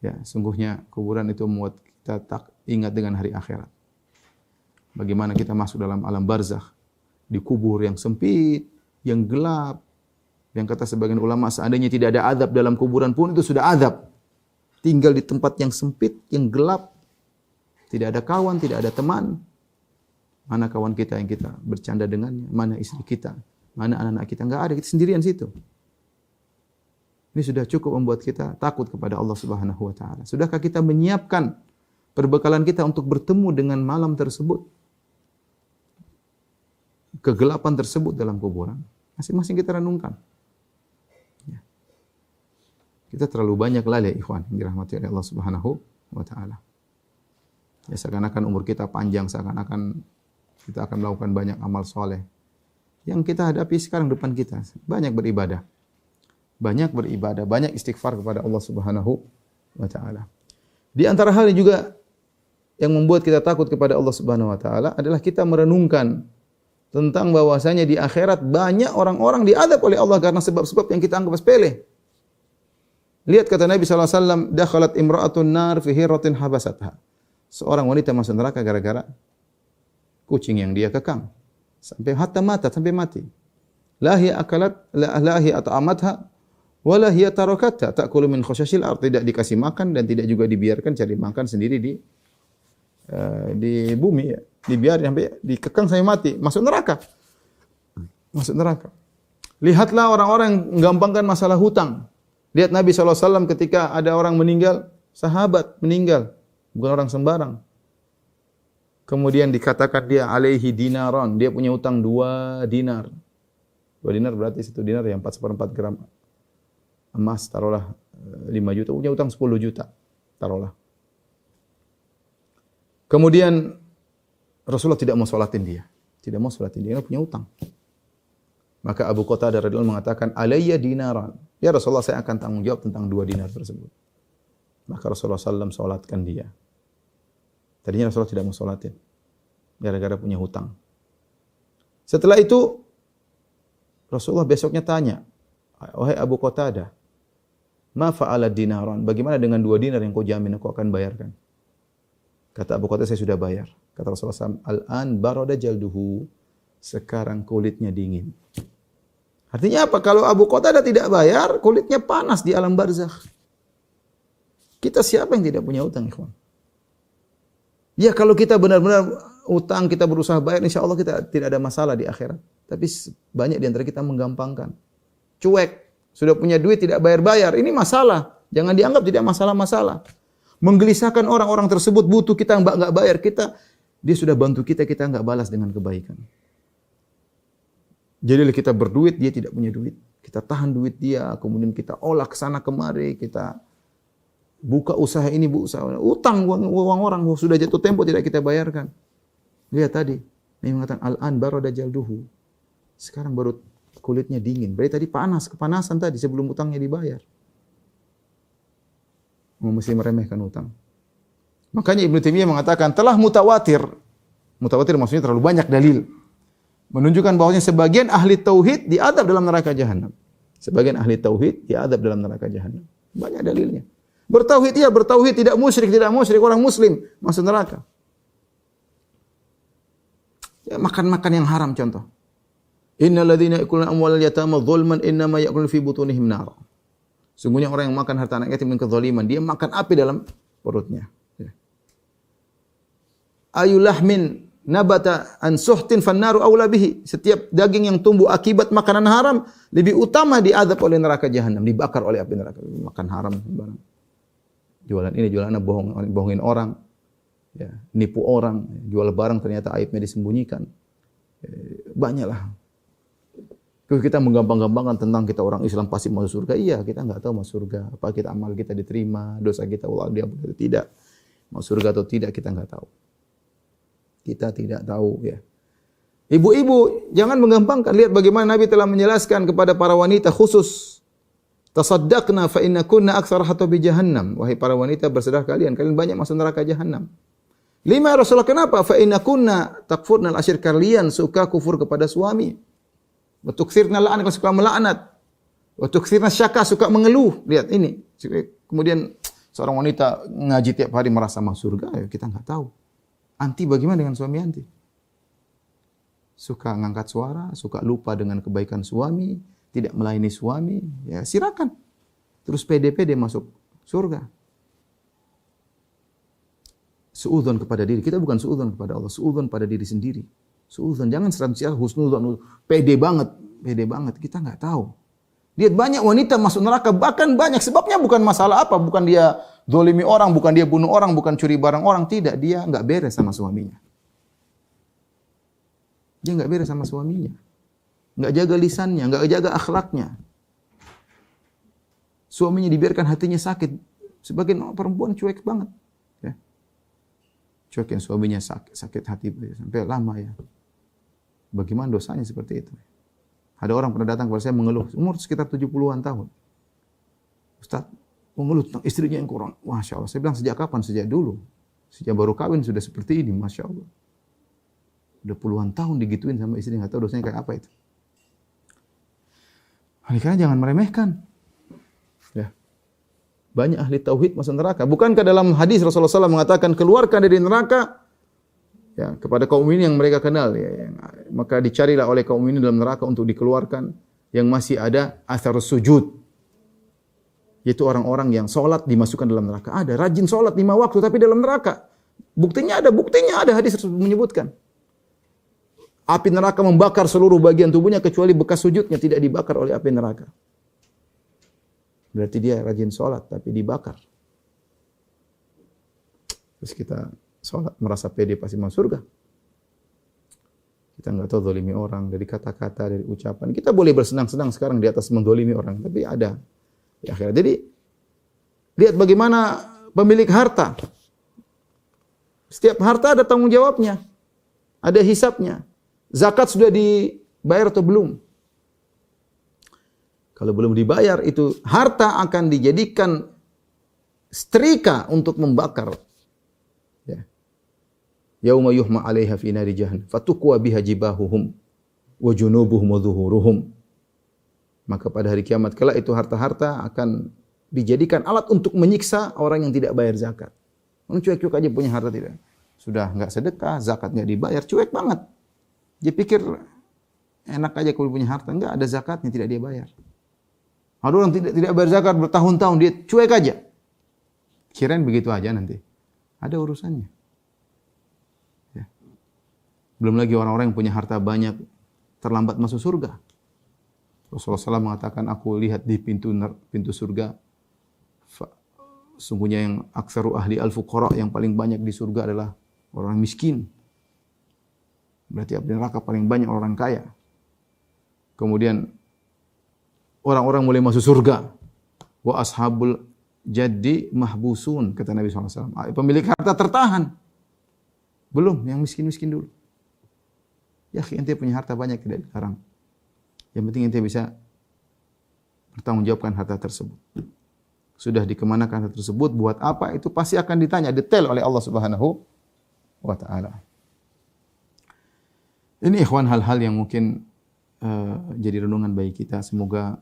S2: Ya, sungguhnya kuburan itu membuat kita tak ingat dengan hari akhirat. Bagaimana kita masuk dalam alam barzakh, di kubur yang sempit, yang gelap. Yang kata sebagian ulama, seandainya tidak ada azab dalam kuburan pun itu sudah azab. Tinggal di tempat yang sempit, yang gelap, tidak ada kawan, tidak ada teman. Mana kawan kita yang kita bercanda dengannya? Mana istri kita? Mana anak-anak kita? Enggak ada, kita sendirian situ. Ini sudah cukup membuat kita takut kepada Allah Subhanahu wa taala. Sudahkah kita menyiapkan perbekalan kita untuk bertemu dengan malam tersebut? Kegelapan tersebut dalam kuburan. Masing-masing kita renungkan. Ya. Kita terlalu banyak lalai ikhwan yang dirahmati oleh Allah Subhanahu wa taala. Ya, seakan-akan umur kita panjang, seakan-akan kita akan melakukan banyak amal soleh. Yang kita hadapi sekarang depan kita, banyak beribadah. Banyak beribadah, banyak istighfar kepada Allah Subhanahu wa taala. Di antara hal yang juga yang membuat kita takut kepada Allah Subhanahu wa taala adalah kita merenungkan tentang bahwasanya di akhirat banyak orang-orang diadab oleh Allah karena sebab-sebab yang kita anggap sepele. Lihat kata Nabi sallallahu alaihi wasallam, dakhalat imra'atun nar fi hirratin habasatha. Seorang wanita masuk neraka gara-gara kucing yang dia kekang sampai hatta mata, sampai mati. La hiya akalat la hiya at'amatha wa la hiya tarakatha ta'kulu min khashashil ard, tidak dikasih makan dan tidak juga dibiarkan cari makan sendiri di bumi ya. Dibiarin sampai dikekang sampai mati, masuk neraka. Masuk neraka. Lihatlah orang-orang yang menggampangkan masalah hutang. Lihat Nabi SAW ketika ada orang meninggal, sahabat meninggal, bukan orang sembarang. Kemudian dikatakan dia alaihi dinaron, dia punya hutang 2 dinar. 2 dinar berarti 1 dinar yang 4/4 gram emas, taruhlah 5 juta, punya hutang 10 juta, taruhlah. Kemudian Rasulullah tidak mau sholatin dia. Tidak mau sholatin dia, dia punya hutang. Maka Abu Qatadah radhiyallahu anhu mengatakan, alayya dinaran. Ya Rasulullah, saya akan tanggung jawab tentang 2 dinar tersebut. Maka Rasulullah SAW sholatkan dia. Tadinya Rasulullah tidak mau sholatin. Gara-gara punya hutang. Setelah itu, Rasulullah besoknya tanya, wahai Abu Qatadah, ma fa'ala dinaran? Bagaimana dengan 2 dinar yang kau jamin aku akan bayarkan? Kata Abu Qatadah, saya sudah bayar. Kata Rasulullah SAW, al-an barada jalduhu. Sekarang kulitnya dingin. Artinya apa? Kalau Abu Qatadah tidak bayar, kulitnya panas di alam barzakh. Kita siapa yang tidak punya hutang, ikhwan? Ya kalau kita benar-benar utang, kita berusaha bayar, insya Allah kita tidak ada masalah di akhirat. Tapi banyak di antara kita menggampangkan. Cuek, sudah punya duit tidak bayar-bayar. Ini masalah. Jangan dianggap tidak masalah-masalah. Menggelisahkan orang-orang tersebut butuh kita enggak bayar kita. Dia sudah bantu kita, kita enggak balas dengan kebaikan. Jadi kita berduit, dia tidak punya duit. Kita tahan duit dia, kemudian kita olah ke sana kemari, kita buka usaha ini, bu usaha. Utang uang orang sudah jatuh tempo tidak kita bayarkan. Lihat tadi, Nabi mengatakan al-an barada jalduhu. Sekarang baru kulitnya dingin. Berarti tadi panas, kepanasan tadi sebelum utangnya dibayar. Mesti meremehkan utang. Makanya Ibnu Taimiyah mengatakan telah mutawatir. Mutawatir maksudnya terlalu banyak dalil. Menunjukkan bahwasanya sebagian ahli tauhid diadab dalam neraka jahanam. Sebagian ahli tauhid diadab dalam neraka jahanam. Banyak dalilnya. Bertauhid ya, bertauhid, tidak musyrik orang muslim masuk neraka. Ya, makan-makan yang haram contoh. Innal ladzina ya'kuluna amwalal yatama dzulman innama ya'kuluna fi butunihim nar. Sungguhnya orang yang makan harta anak yatim dengan kezaliman, dia makan api dalam perutnya. Ya. Ayulahmin nabata an suhtin fannaru aula bihi. Setiap daging yang tumbuh akibat makanan haram lebih utama diazab oleh neraka jahanam, dibakar oleh api neraka. Makan haram barang. Jualan ini, jualan bohongin orang. Ya, nipu orang, jual barang ternyata aibnya disembunyikan. Banyaklah. Kita menggampang-gampangkan tentang kita orang Islam pasti masuk surga. Iya, kita enggak tahu masuk surga. Apa kita amal kita diterima, dosa kita Allah diampuni atau tidak. Masuk surga atau tidak kita enggak tahu. Kita tidak tahu ya. Ibu-ibu, jangan menggampangkan. Lihat bagaimana Nabi telah menjelaskan kepada para wanita khusus. Tasaddaqna fa inna kunna aktsara hatabi jahannam. Wahai para wanita, bersedekah kalian banyak masuk neraka jahannam. 5 Rasulullah, kenapa? Fa inna kunna takfurna al-asyir, kalian suka kufur kepada suami. Wa tuktsirna la'an, suka melaknat. Wa tuktsirna syaka, suka mengeluh. Lihat ini. Kemudian seorang wanita ngaji tiap hari merasa masuk surga, ya kita enggak tahu. Anti bagaimana dengan suami anti? Suka ngangkat suara, suka lupa dengan kebaikan suami, tidak melayani suami, ya silakan. Terus pede-pede masuk surga. Suudzon kepada diri. Kita bukan suudzon kepada Allah, suudzon pada diri sendiri. Suudzon, jangan senantiasa husnudzon, pede banget. Kita enggak tahu. Lihat banyak wanita masuk neraka, bahkan banyak sebabnya bukan masalah apa, bukan dia zalimi orang, bukan dia bunuh orang, bukan curi barang orang, tidak, dia enggak beres sama suaminya. Dia enggak beres sama suaminya. Enggak jaga lisannya, enggak jaga akhlaknya. Suaminya dibiarkan hatinya sakit. Sebagian perempuan cuek banget. Ya. Cuek yang suaminya sakit hati sampai lama ya. Bagaimana dosanya seperti itu? Ada orang pernah datang kepada saya mengeluh, umur sekitar 70-an tahun. Ustaz, mengeluh tentang istrinya yang kurang. Masya Allah. Saya bilang, sejak kapan? Sejak dulu. Sejak baru kawin sudah seperti ini. Masya Allah. Udah puluhan tahun digituin sama istri, nggak tahu dosanya kayak apa itu. Oleh karena jangan meremehkan. Ya. Banyak ahli tauhid masuk neraka. Bukankah dalam hadis Rasulullah SAW mengatakan, keluarkan dari neraka ya, kepada kaum ini yang mereka kenal. Ya. Maka dicarilah oleh kaum ini dalam neraka untuk dikeluarkan yang masih ada athar sujud. Yaitu orang-orang yang sholat dimasukkan dalam neraka. Ada rajin sholat 5 waktu tapi dalam neraka. Buktinya ada hadis tersebut menyebutkan. Api neraka membakar seluruh bagian tubuhnya kecuali bekas sujudnya tidak dibakar oleh api neraka. Berarti dia rajin sholat tapi dibakar. Terus kita sholat merasa pede pasti masuk surga. Kita enggak tahu zalimi orang dari kata-kata, dari ucapan. Kita boleh bersenang-senang sekarang di atas menzalimi orang, tapi ada di akhirat. Jadi lihat bagaimana pemilik harta. Setiap harta ada tanggung jawabnya. Ada hisabnya. Zakat sudah dibayar atau belum? Kalau belum dibayar, itu harta akan dijadikan setrika untuk membakar. Ya. Yauma yuhma 'alaiha fi nari jahannam fatukwa biha jibahuhum wa junubuhum wa dhuhuruhum. Maka pada hari kiamat kala itu harta-harta akan dijadikan alat untuk menyiksa orang yang tidak bayar zakat. Orang cuek-cuek aja punya harta tidak. Sudah enggak sedekah, zakat enggak dibayar, cuek banget. Dia pikir enak aja kalau punya harta, enggak ada zakatnya tidak dia bayar. Ada orang tidak bayar zakat bertahun-tahun, dia cuek aja. Kirain begitu aja nanti. Ada urusannya. Ya. Belum lagi orang-orang yang punya harta banyak, terlambat masuk surga. Rasulullah SAW mengatakan, aku lihat di pintu surga, sungguhnya yang aktsaru ahli al-fuqara, yang paling banyak di surga adalah orang miskin. Berarti abdi neraka paling banyak orang kaya. Kemudian orang-orang mulai masuk surga. Wa ashabul jaddi mahbusun, kata Nabi SAW. Pemilik harta tertahan. Belum, yang miskin-miskin dulu. Ya, ente punya harta banyak, tidak dilarang. Yang penting ente bisa bertanggungjawabkan harta tersebut. Sudah dikemanakan harta tersebut, buat apa, itu pasti akan ditanya detail oleh Allah Subhanahu wa Ta'ala. Ini ikhwan hal-hal yang mungkin jadi renungan bagi kita. Semoga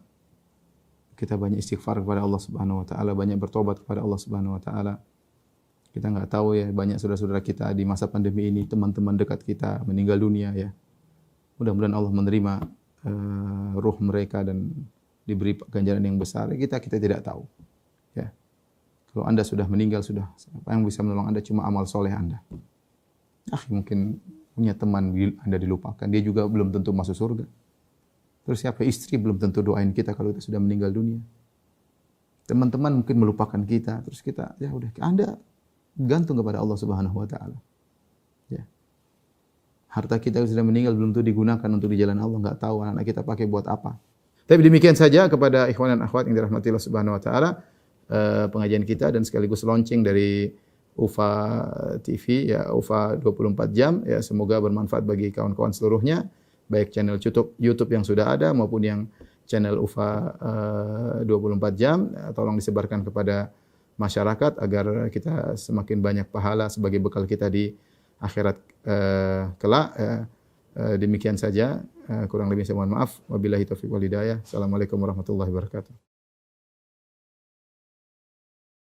S2: kita banyak istighfar kepada Allah Subhanahu wa Ta'ala, banyak bertobat kepada Allah Subhanahu wa Ta'ala. Kita enggak tahu ya, banyak saudara-saudara kita di masa pandemi ini, teman-teman dekat kita meninggal dunia ya. Mudah-mudahan Allah menerima ruh mereka dan diberi ganjaran yang besar. Kita tidak tahu. Ya. Kalau Anda sudah meninggal, apa yang bisa menolong Anda cuma amal soleh Anda. Mungkin punya teman Anda dilupakan, dia juga belum tentu masuk surga. Terus siapa? Istri belum tentu doain kita kalau kita sudah meninggal dunia. Teman-teman mungkin melupakan kita, terus kita ya udah, Anda gantung kepada Allah Subhanahu wa Ta'ala. Ya. Harta kita sudah meninggal belum tentu digunakan untuk di jalan Allah, enggak tahu anak kita pakai buat apa. Tapi demikian saja kepada ikhwan dan akhwat yang dirahmati Allah Subhanahu wa Ta'ala, pengajian kita dan sekaligus launching dari UFA TV ya, UFA 24 jam ya, semoga bermanfaat bagi kawan-kawan seluruhnya, baik channel YouTube yang sudah ada maupun yang channel UFA 24 jam, tolong disebarkan kepada masyarakat agar kita semakin banyak pahala sebagai bekal kita di akhirat kelak. Demikian saja, kurang lebih saya mohon maaf. Wabillahi taufiq wal hidayah. Assalamualaikum warahmatullahi wabarakatuh.